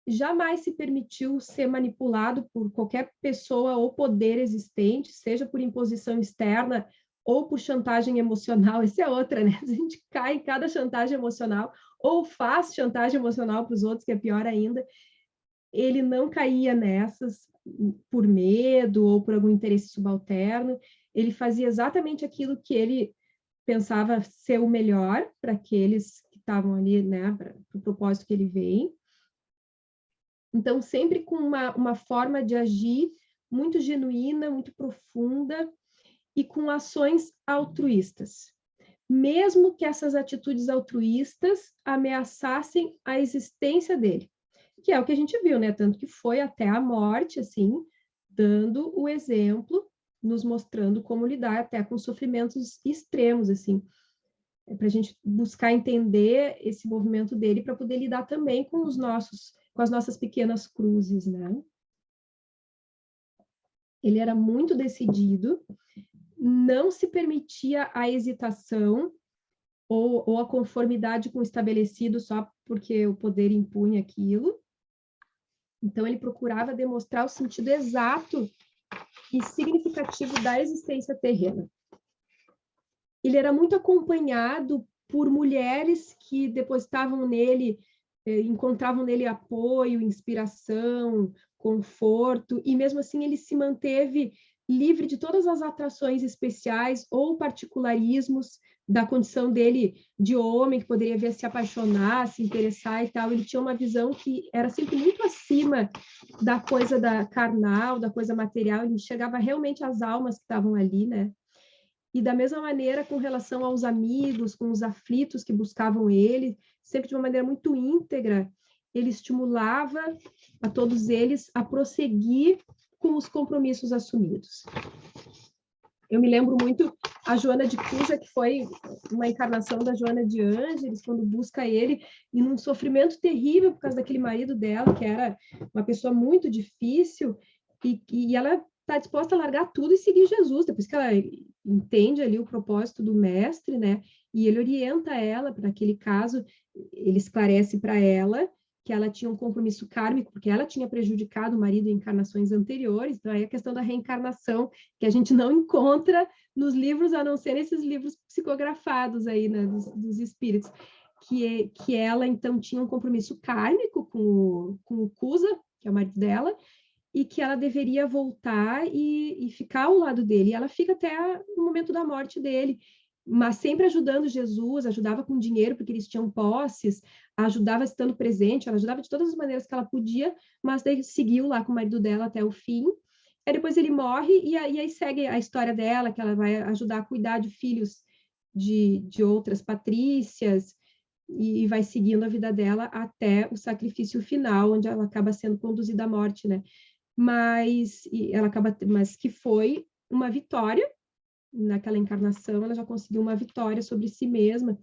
jamais se permitiu ser manipulado por qualquer pessoa ou poder existente, seja por imposição externa ou por chantagem emocional. Essa é outra, né? A gente cai em cada chantagem emocional ou faz chantagem emocional para os outros, que é pior ainda. Ele não caía nessas por medo ou por algum interesse subalterno. Ele fazia exatamente aquilo que ele pensava ser o melhor para aqueles que estavam ali, né, para o propósito que ele vem. Então, sempre com uma forma de agir muito genuína, muito profunda e com ações altruístas. Mesmo que essas atitudes altruístas ameaçassem a existência dele, que é o que a gente viu, né? Tanto que foi até a morte, assim, dando o exemplo, nos mostrando como lidar até com sofrimentos extremos, assim, para a gente buscar entender esse movimento dele para poder lidar também com as nossas pequenas cruzes, né? Ele era muito decidido, não se permitia a hesitação ou a conformidade com o estabelecido só porque o poder impunha aquilo. Então, ele procurava demonstrar o sentido exato e significativo da existência terrena. Ele era muito acompanhado por mulheres que depositavam nele, encontravam nele apoio, inspiração, conforto, e mesmo assim ele se manteve livre de todas as atrações especiais ou particularismos da condição dele de homem, que poderia vir a se apaixonar, se interessar e tal. Ele tinha uma visão que era sempre muito acima da coisa da carnal, da coisa material, ele enxergava realmente as almas que estavam ali, né? E da mesma maneira, com relação aos amigos, com os aflitos que buscavam ele, sempre de uma maneira muito íntegra, ele estimulava a todos eles a prosseguir com os compromissos assumidos. Eu me lembro muito a Joana de Cuja, que foi uma encarnação da Joana de Ângeles, quando busca ele, e num sofrimento terrível por causa daquele marido dela, que era uma pessoa muito difícil, e ela está disposta a largar tudo e seguir Jesus, depois que ela entende ali o propósito do mestre, né? E ele orienta ela para aquele caso, ele esclarece para ela que ela tinha um compromisso kármico, porque ela tinha prejudicado o marido em encarnações anteriores, então aí a questão da reencarnação, que a gente não encontra nos livros, a não ser nesses livros psicografados aí, né, dos espíritos, que ela, então, tinha um compromisso kármico com o Cusa, que é o marido dela, e que ela deveria voltar e ficar ao lado dele. E ela fica até o momento da morte dele, mas sempre ajudando Jesus, ajudava com dinheiro, porque eles tinham posses, ajudava estando presente, ela ajudava de todas as maneiras que ela podia, mas daí seguiu lá com o marido dela até o fim. Aí depois ele morre, e aí segue a história dela, que ela vai ajudar a cuidar de filhos de outras patrícias, e vai seguindo a vida dela até o sacrifício final, onde ela acaba sendo conduzida à morte, né? Mas que foi uma vitória naquela encarnação, ela já conseguiu uma vitória sobre si mesma.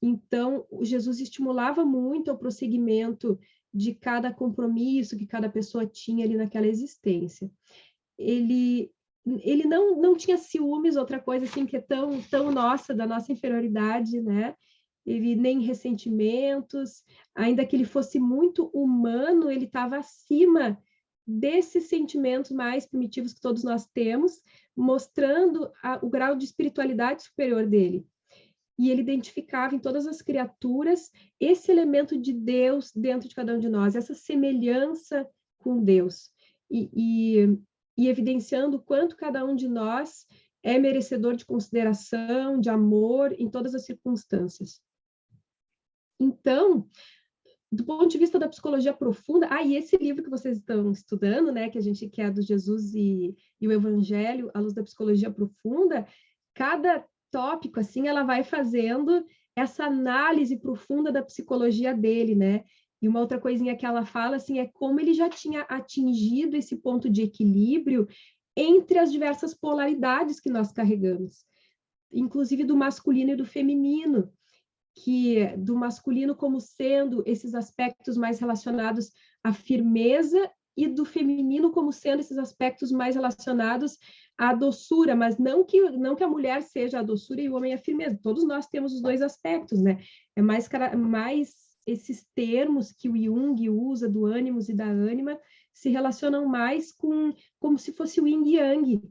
Então, Jesus estimulava muito o prosseguimento de cada compromisso que cada pessoa tinha ali naquela existência. Ele não tinha ciúmes, outra coisa assim que é tão nossa, da nossa inferioridade, né? Ele nem ressentimentos, ainda que ele fosse muito humano, ele estava acima desses sentimentos mais primitivos que todos nós temos, mostrando o grau de espiritualidade superior dele. e ele identificava em todas as criaturas esse elemento de Deus dentro de cada um de nós, essa semelhança com Deus, e evidenciando o quanto cada um de nós é merecedor de consideração, de amor em todas as circunstâncias. Então, do ponto de vista da psicologia profunda, e esse livro que vocês estão estudando, né, que é do Jesus e o Evangelho, à luz da psicologia profunda, cada tópico, assim, ela vai fazendo essa análise profunda da psicologia dele, né? E uma outra coisinha que ela fala, assim, é como ele já tinha atingido esse ponto de equilíbrio entre as diversas polaridades que nós carregamos, inclusive do masculino e do feminino, que do masculino como sendo esses aspectos mais relacionados à firmeza e do feminino como sendo esses aspectos mais relacionados à doçura, mas não que a mulher seja a doçura e o homem a firmeza. Todos nós temos os dois aspectos, né? É mais esses termos que o Jung usa do ânimos e da ânima se relacionam mais com como se fosse o yin e yang,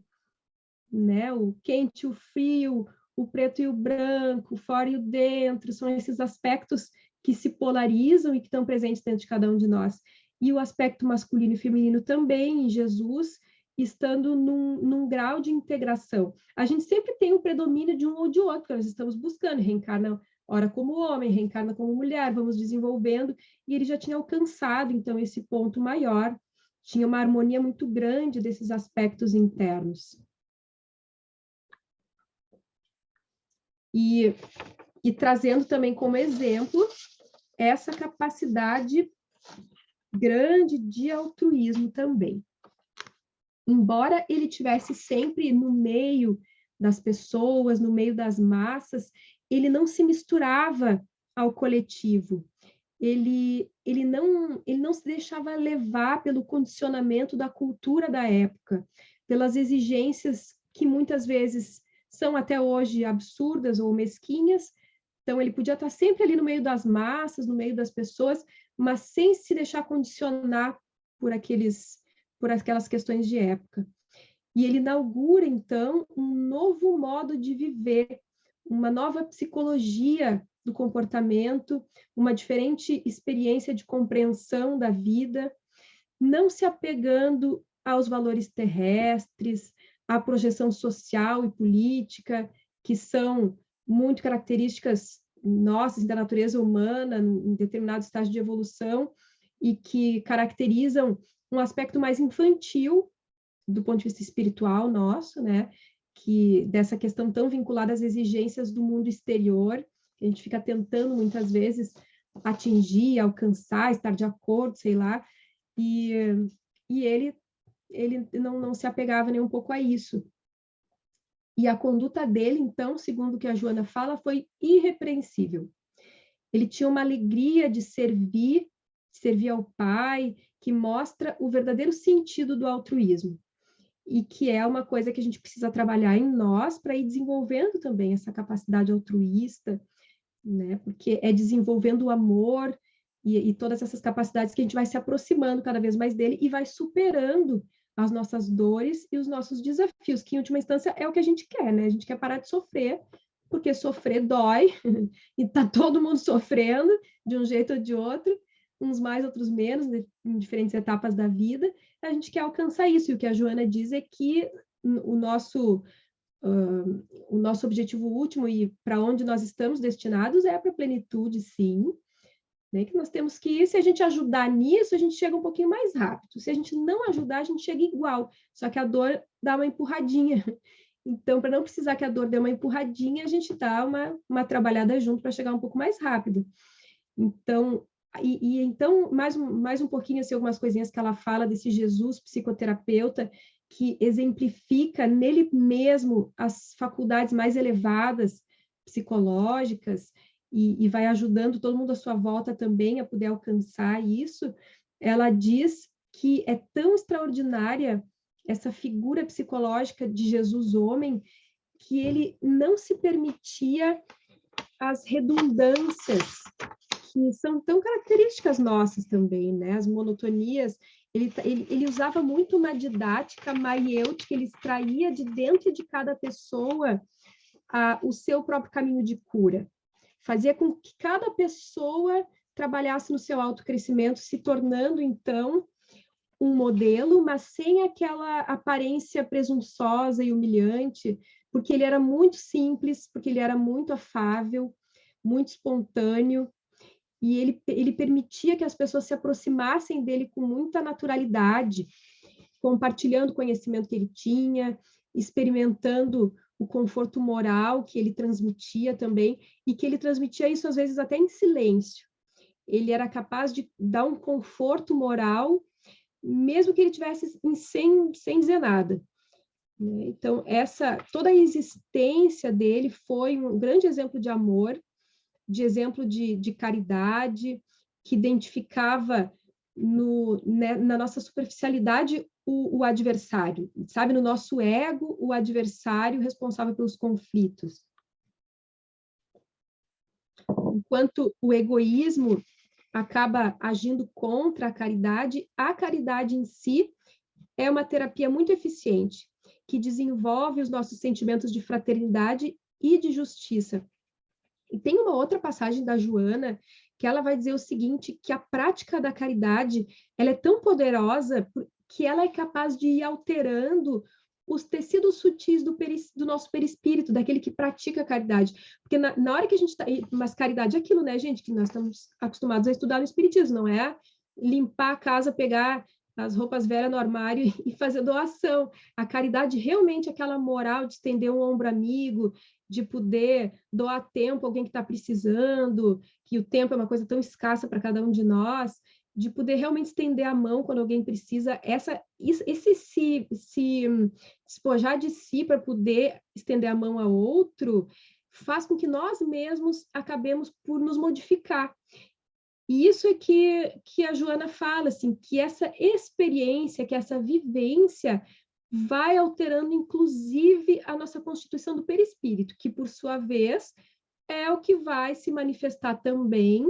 né? O quente, o frio, o preto e o branco, o fora e o dentro, são esses aspectos que se polarizam e que estão presentes dentro de cada um de nós. E o aspecto masculino e feminino também, em Jesus, estando num grau de integração. A gente sempre tem um predomínio de um ou de outro, que nós estamos buscando, reencarna ora como homem, reencarna como mulher, vamos desenvolvendo, e ele já tinha alcançado, então, esse ponto maior, tinha uma harmonia muito grande desses aspectos internos. E trazendo também como exemplo essa capacidade grande de altruísmo também. Embora ele tivesse sempre no meio das pessoas, no meio das massas, ele não se misturava ao coletivo. Ele não se deixava levar pelo condicionamento da cultura da época, pelas exigências que muitas vezes são até hoje absurdas ou mesquinhas. Então, ele podia estar sempre ali no meio das massas, no meio das pessoas, mas sem se deixar condicionar por aquelas questões de época. E ele inaugura, então, um novo modo de viver, uma nova psicologia do comportamento, uma diferente experiência de compreensão da vida, não se apegando aos valores terrestres, à projeção social e política, que são muito características nossas, da natureza humana, em determinado estágio de evolução, e que caracterizam um aspecto mais infantil do ponto de vista espiritual nosso, né? Que dessa questão tão vinculada às exigências do mundo exterior, que a gente fica tentando muitas vezes atingir, alcançar, estar de acordo, sei lá, e ele não se apegava nem um pouco a isso. E a conduta dele, então, segundo o que a Joana fala, foi irrepreensível. Ele tinha uma alegria de servir ao Pai, que mostra o verdadeiro sentido do altruísmo. E que é uma coisa que a gente precisa trabalhar em nós para ir desenvolvendo também essa capacidade altruísta, né? Porque é desenvolvendo o amor e todas essas capacidades que a gente vai se aproximando cada vez mais dele e vai superando as nossas dores e os nossos desafios, que em última instância é o que a gente quer, né? A gente quer parar de sofrer, porque sofrer dói, e tá todo mundo sofrendo de um jeito ou de outro, uns mais, outros menos, em diferentes etapas da vida. A gente quer alcançar isso, e o que a Joana diz é que o nosso objetivo último e para onde nós estamos destinados é para a plenitude, sim, né? Que nós temos que ir, se a gente ajudar nisso, a gente chega um pouquinho mais rápido. Se a gente não ajudar, a gente chega igual, só que a dor dá uma empurradinha. Então, para não precisar que a dor dê uma empurradinha, a gente dá uma trabalhada junto para chegar um pouco mais rápido. Então, então mais um pouquinho, assim, algumas coisinhas que ela fala desse Jesus psicoterapeuta, que exemplifica nele mesmo as faculdades mais elevadas psicológicas e vai ajudando todo mundo à sua volta também a poder alcançar isso. Ela diz que é tão extraordinária essa figura psicológica de Jesus homem, que ele não se permitia as redundâncias que são tão características nossas também, né? As monotonias. Ele usava muito uma didática maiêutica, ele extraía de dentro de cada pessoa o seu próprio caminho de cura. Fazia com que cada pessoa trabalhasse no seu autocrescimento, se tornando, então, um modelo, mas sem aquela aparência presunçosa e humilhante, porque ele era muito simples, porque ele era muito afável, muito espontâneo, e ele permitia que as pessoas se aproximassem dele com muita naturalidade, compartilhando o conhecimento que ele tinha, experimentando o conforto moral que ele transmitia também, e que ele transmitia isso, às vezes, até em silêncio. Ele era capaz de dar um conforto moral, mesmo que ele tivesse sem dizer nada. Então, toda a existência dele foi um grande exemplo de amor, de exemplo de caridade, que identificava na nossa superficialidade o adversário, sabe? No nosso ego, o adversário responsável pelos conflitos. Enquanto o egoísmo acaba agindo contra a caridade em si é uma terapia muito eficiente, que desenvolve os nossos sentimentos de fraternidade e de justiça. E tem uma outra passagem da Joana que ela vai dizer o seguinte, que a prática da caridade ela é tão poderosa que ela é capaz de ir alterando os tecidos sutis do nosso perispírito, daquele que pratica a caridade. Porque na hora que a gente está... Mas caridade é aquilo, né, gente? Que nós estamos acostumados a estudar no espiritismo, não é limpar a casa, pegar as roupas velhas no armário e fazer doação. A caridade realmente é aquela moral de estender um ombro amigo, de poder doar tempo a alguém que está precisando, que o tempo é uma coisa tão escassa para cada um de nós, de poder realmente estender a mão quando alguém precisa, esse se despojar de si para poder estender a mão a outro, faz com que nós mesmos acabemos por nos modificar. E isso é que a Joana fala, assim, que essa experiência, que essa vivência vai alterando, inclusive, a nossa constituição do perispírito, que, por sua vez, é o que vai se manifestar também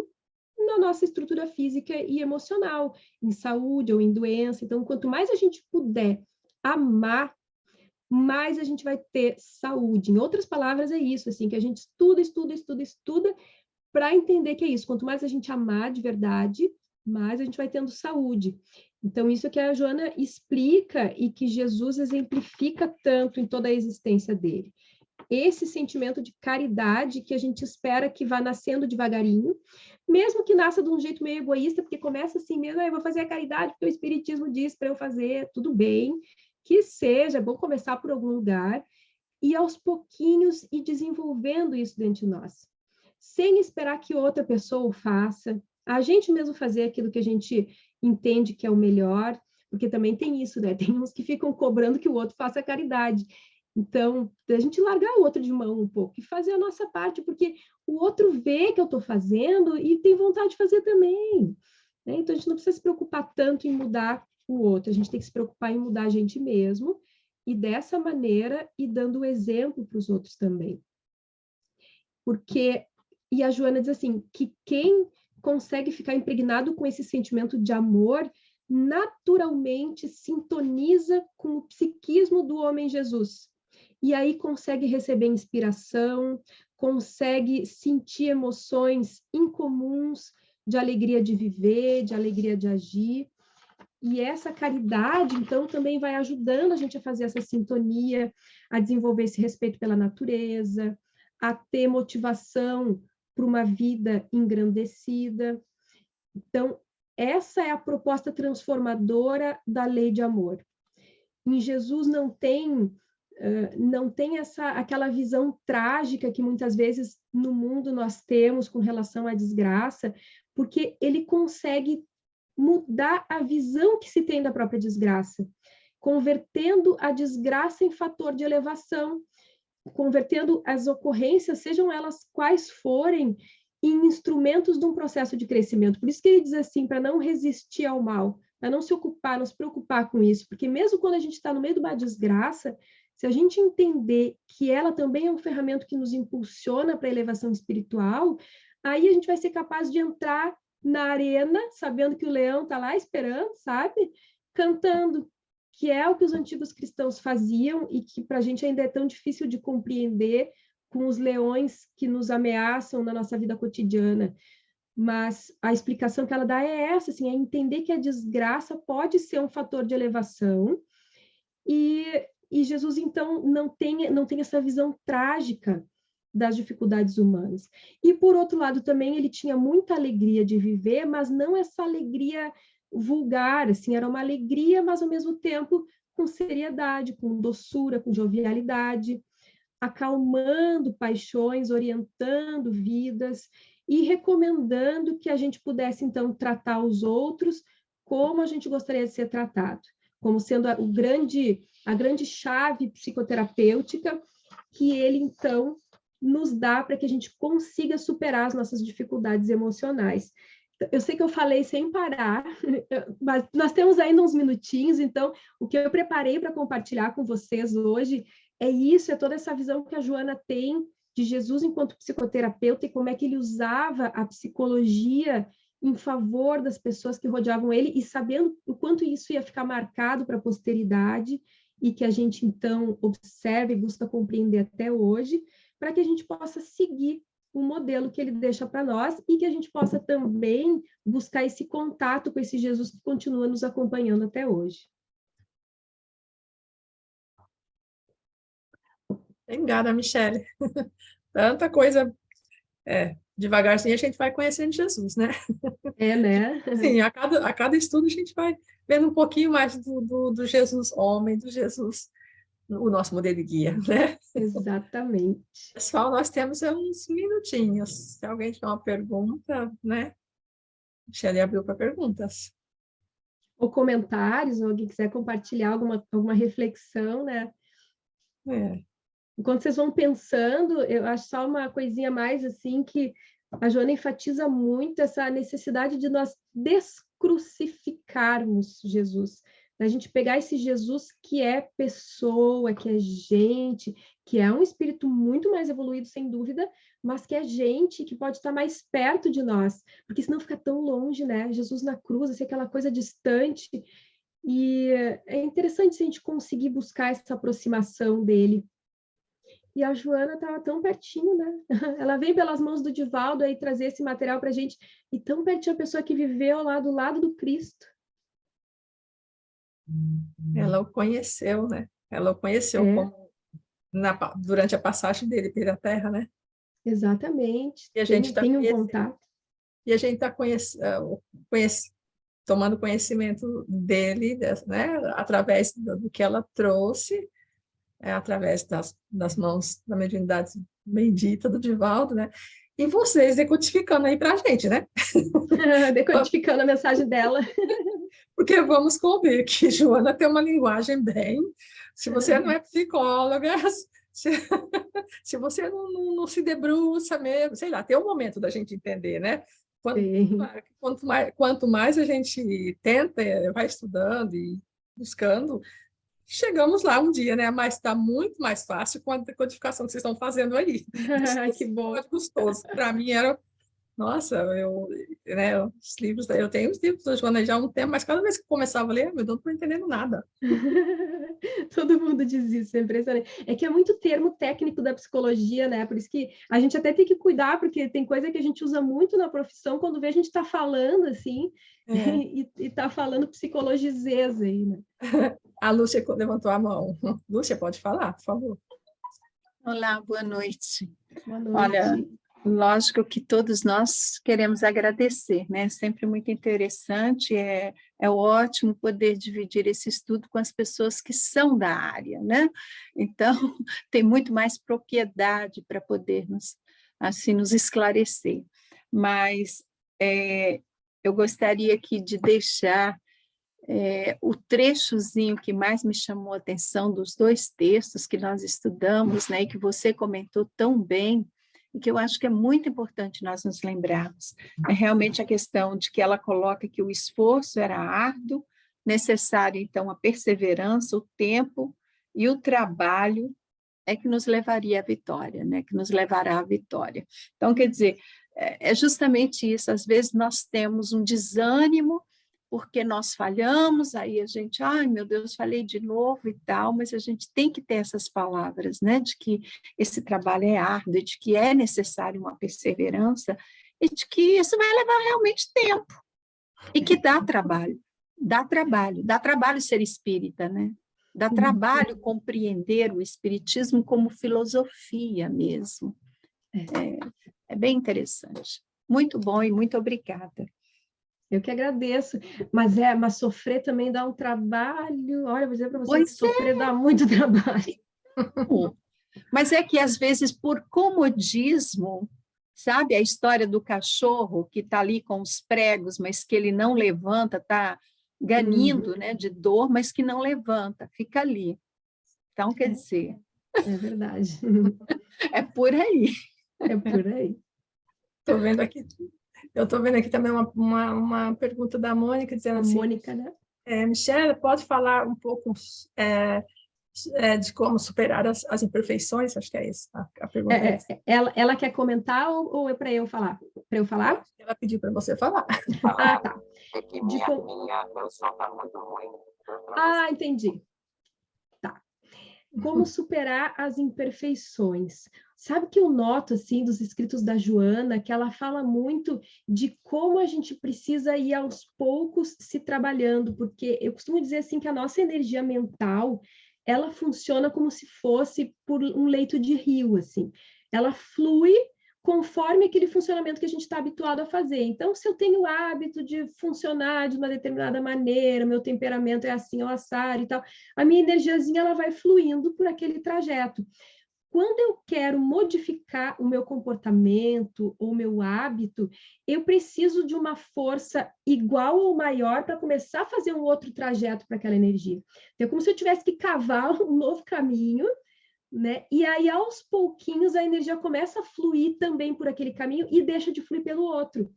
na nossa estrutura física e emocional, em saúde ou em doença. Então, quanto mais a gente puder amar, mais a gente vai ter saúde. Em outras palavras, é isso, assim, que a gente estuda, para entender que é isso. Quanto mais a gente amar de verdade, mais a gente vai tendo saúde. Então, isso que a Joana explica e que Jesus exemplifica tanto em toda a existência dele. Esse sentimento de caridade que a gente espera que vá nascendo devagarinho, mesmo que nasça de um jeito meio egoísta, porque começa assim mesmo, eu vou fazer a caridade porque o Espiritismo diz para eu fazer, tudo bem, que seja, é bom começar por algum lugar, e aos pouquinhos ir desenvolvendo isso dentro de nós, sem esperar que outra pessoa o faça, a gente mesmo fazer aquilo que a gente entende que é o melhor, porque também tem isso, né? Tem uns que ficam cobrando que o outro faça a caridade. Então, a gente largar o outro de mão um pouco e fazer a nossa parte, porque o outro vê que eu estou fazendo e tem vontade de fazer também. Né? Então, a gente não precisa se preocupar tanto em mudar o outro, a gente tem que se preocupar em mudar a gente mesmo, e dessa maneira ir dando o exemplo para os outros também. Porque, e a Joana diz assim, que quem consegue ficar impregnado com esse sentimento de amor, naturalmente sintoniza com o psiquismo do homem Jesus. E aí consegue receber inspiração, consegue sentir emoções incomuns de alegria de viver, de alegria de agir. E essa caridade, então, também vai ajudando a gente a fazer essa sintonia, a desenvolver esse respeito pela natureza, a ter motivação para uma vida engrandecida. Então, essa é a proposta transformadora da lei de amor. Em Jesus não tem aquela visão trágica que muitas vezes no mundo nós temos com relação à desgraça, porque ele consegue mudar a visão que se tem da própria desgraça, convertendo a desgraça em fator de elevação, convertendo as ocorrências, sejam elas quais forem, em instrumentos de um processo de crescimento. Por isso que ele diz assim, para não resistir ao mal, para não se ocupar, não se preocupar com isso, porque mesmo quando a gente está no meio de uma desgraça, se a gente entender que ela também é um ferramenta que nos impulsiona para a elevação espiritual, aí a gente vai ser capaz de entrar na arena, sabendo que o leão está lá esperando, sabe? Cantando, que é o que os antigos cristãos faziam e que para a gente ainda é tão difícil de compreender, com os leões que nos ameaçam na nossa vida cotidiana. Mas a explicação que ela dá é essa, assim, é entender que a desgraça pode ser um fator de elevação e Jesus, então, não tem essa visão trágica das dificuldades humanas. E, por outro lado, também ele tinha muita alegria de viver, mas não essa alegria vulgar, assim, era uma alegria, mas, ao mesmo tempo, com seriedade, com doçura, com jovialidade, acalmando paixões, orientando vidas e recomendando que a gente pudesse, então, tratar os outros como a gente gostaria de ser tratado, como sendo a grande chave psicoterapêutica que ele, então, nos dá para que a gente consiga superar as nossas dificuldades emocionais. Eu sei que eu falei sem parar, mas nós temos ainda uns minutinhos, então o que eu preparei para compartilhar com vocês hoje é isso, é toda essa visão que a Joana tem de Jesus enquanto psicoterapeuta e como é que ele usava a psicologia em favor das pessoas que rodeavam ele e sabendo o quanto isso ia ficar marcado para a posteridade e que a gente, então, observa e busca compreender até hoje, para que a gente possa seguir o modelo que ele deixa para nós e que a gente possa também buscar esse contato com esse Jesus que continua nos acompanhando até hoje. Obrigada, Michele. Tanta coisa, devagarzinho a gente vai conhecendo Jesus, né? Né? Sim, a cada estudo a gente vai vendo um pouquinho mais do Jesus homem, do Jesus, o nosso modelo de guia, né? Exatamente. Pessoal, nós temos uns minutinhos. Se alguém tiver uma pergunta, né? Michele abriu para perguntas. Ou comentários, ou alguém quiser compartilhar alguma reflexão, né? Enquanto vocês vão pensando, eu acho só uma coisinha mais assim que a Joana enfatiza muito essa necessidade de nós descrucificarmos Jesus, da gente pegar esse Jesus que é pessoa, que é gente, que é um espírito muito mais evoluído, sem dúvida, mas que é gente que pode estar mais perto de nós, porque senão fica tão longe, né? Jesus na cruz, assim, aquela coisa distante. E é interessante se a gente conseguir buscar essa aproximação dele. E a Joana estava tão pertinho, né? Ela veio pelas mãos do Divaldo aí trazer esse material para a gente, e tão pertinho a pessoa que viveu lá do lado do Cristo. Ela o conheceu, né? Ela o conheceu durante a passagem dele pela Terra, né? Exatamente. E a gente tem um contato. E a gente está tomando conhecimento dele, né? Através do que ela trouxe, através das mãos da mediunidade bendita do Divaldo, né? E vocês decodificando aí para a gente, né? Decodificando a mensagem dela. Porque vamos convir que Joana tem uma linguagem bem... Se você não é psicóloga, se você não se debruça mesmo, sei lá, tem um momento da gente entender, né? Quanto mais a gente tenta, vai estudando e buscando, chegamos lá um dia, né? Mas está muito mais fácil com a codificação que vocês estão fazendo aí. Que bom. Gostoso. Para mim era... Nossa, né, os livros, eu tenho os livros da Joana já há um tempo, mas cada vez que eu começava a ler, eu não estou entendendo nada. Todo mundo diz isso, é impressionante. É que é muito termo técnico da psicologia, né? Por isso que a gente até tem que cuidar, porque tem coisa que a gente usa muito na profissão, quando vê a gente está falando assim, e está falando psicologizeza aí, né? A Lúcia levantou a mão. Lúcia, pode falar, por favor. Olá, boa noite. Boa noite. Olha, lógico que todos nós queremos agradecer, né? Sempre muito interessante, é ótimo poder dividir esse estudo com as pessoas que são da área, né? Então, tem muito mais propriedade para poder nos esclarecer. Mas eu gostaria aqui de deixar o trechozinho que mais me chamou a atenção dos dois textos que nós estudamos, né, e que você comentou tão bem, e que eu acho que é muito importante nós nos lembrarmos. É realmente a questão de que ela coloca que o esforço era árduo, necessário, então, a perseverança, o tempo e o trabalho é que nos levaria à vitória, né, que nos levará à vitória. Então, quer dizer, é justamente isso, às vezes nós temos um desânimo porque nós falhamos, aí a gente, ai meu Deus, falei de novo e tal, mas a gente tem que ter essas palavras, né, de que esse trabalho é árduo, de que é necessário uma perseverança, e de que isso vai levar realmente tempo, e que dá trabalho ser espírita, né? Dá trabalho compreender o espiritismo como filosofia mesmo. É bem interessante. Muito bom e muito obrigada. Eu que agradeço, mas sofrer também dá um trabalho. Olha, vou dizer para você que sofrer dá muito trabalho. Mas é que, às vezes, por comodismo, sabe? A história do cachorro que está ali com os pregos, mas que ele não levanta, está ganindo, né, de dor, mas que não levanta, fica ali. Então, quer dizer... É verdade. É por aí. É por aí. Estou vendo aqui. Eu estou vendo aqui também uma pergunta da Mônica, dizendo assim... Mônica, né? Michele, pode falar um pouco de como superar as imperfeições? Acho que é isso a pergunta. Ela quer comentar ou é para eu falar? Para eu falar? Ela pediu para você falar. Ah, tá. É que meu som está muito ruim. Ah, entendi. Tá. Como superar as imperfeições? Sabe que eu noto, assim, dos escritos da Joana, que ela fala muito de como a gente precisa ir aos poucos se trabalhando, porque eu costumo dizer, assim, que a nossa energia mental, ela funciona como se fosse por um leito de rio, assim. Ela flui conforme aquele funcionamento que a gente está habituado a fazer. Então, se eu tenho o hábito de funcionar de uma determinada maneira, meu temperamento é assim, ao assar e tal, a minha energiazinha ela vai fluindo por aquele trajeto. Quando eu quero modificar o meu comportamento ou o meu hábito, eu preciso de uma força igual ou maior para começar a fazer um outro trajeto para aquela energia. Então, é como se eu tivesse que cavar um novo caminho, né? E aí, aos pouquinhos, a energia começa a fluir também por aquele caminho e deixa de fluir pelo outro.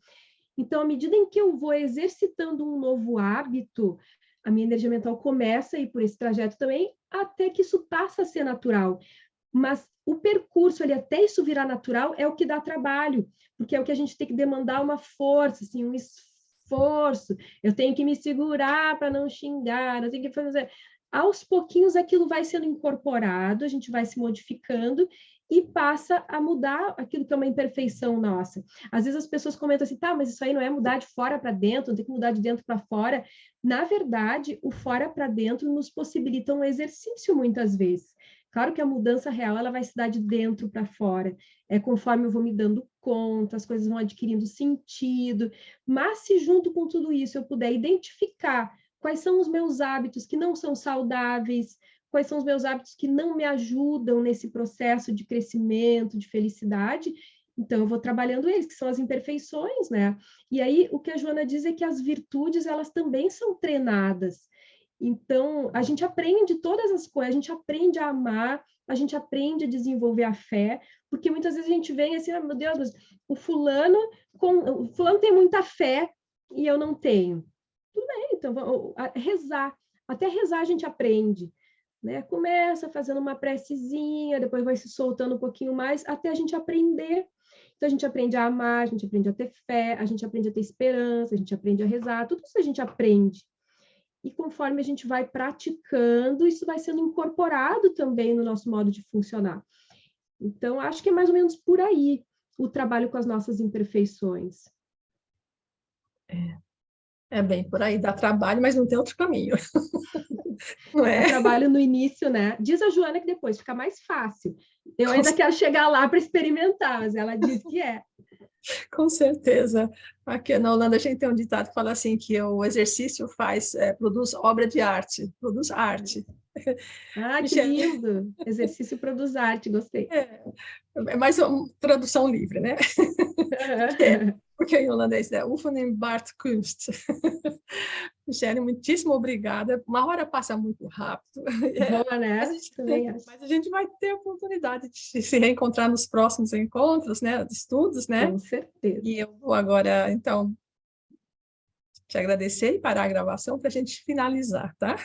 Então, à medida em que eu vou exercitando um novo hábito, a minha energia mental começa a ir por esse trajeto também, até que isso passa a ser natural. Mas o percurso ali, até isso virar natural, é o que dá trabalho, porque é o que a gente tem que demandar uma força, assim, um esforço. Eu tenho que me segurar para não xingar, eu tenho que fazer... Aos pouquinhos aquilo vai sendo incorporado, a gente vai se modificando e passa a mudar aquilo que é uma imperfeição nossa. Às vezes as pessoas comentam assim, tá, mas isso aí não é mudar de fora para dentro, não tem que mudar de dentro para fora. Na verdade, o fora para dentro nos possibilita um exercício muitas vezes. Claro que a mudança real ela vai se dar de dentro para fora, conforme eu vou me dando conta, as coisas vão adquirindo sentido, mas se junto com tudo isso eu puder identificar quais são os meus hábitos que não são saudáveis, quais são os meus hábitos que não me ajudam nesse processo de crescimento, de felicidade, então eu vou trabalhando eles, que são as imperfeições, né? E aí o que a Joana diz é que as virtudes, elas também são treinadas. Então, a gente aprende todas as coisas, a gente aprende a amar, a gente aprende a desenvolver a fé, porque muitas vezes a gente vem assim, meu Deus, mas o fulano tem muita fé e eu não tenho. Tudo bem, então, rezar. Até rezar a gente aprende, né? Começa fazendo uma precezinha, depois vai se soltando um pouquinho mais, até a gente aprender. Então, a gente aprende a amar, a gente aprende a ter fé, a gente aprende a ter esperança, a gente aprende a rezar, tudo isso a gente aprende. E conforme a gente vai praticando, isso vai sendo incorporado também no nosso modo de funcionar. Então, acho que é mais ou menos por aí o trabalho com as nossas imperfeições. É bem por aí, dá trabalho, mas não tem outro caminho. Não é? O trabalho no início, né? Diz a Joana que depois fica mais fácil. Eu ainda quero chegar lá para experimentar, mas ela diz que é. Com certeza. Aqui na Holanda a gente tem um ditado que fala assim, que o exercício produz obra de arte, produz arte. Ah, que lindo! Exercício produz arte, gostei. É mais uma tradução livre, né? Porque em holandês é Oefening baart Kunst. Michele, muitíssimo obrigada. Uma hora passa muito rápido. Boa, né? Mas a gente vai ter a oportunidade de se reencontrar nos próximos encontros, né? De estudos, né? Com certeza. E eu vou agora, então, te agradecer e parar a gravação para a gente finalizar, tá?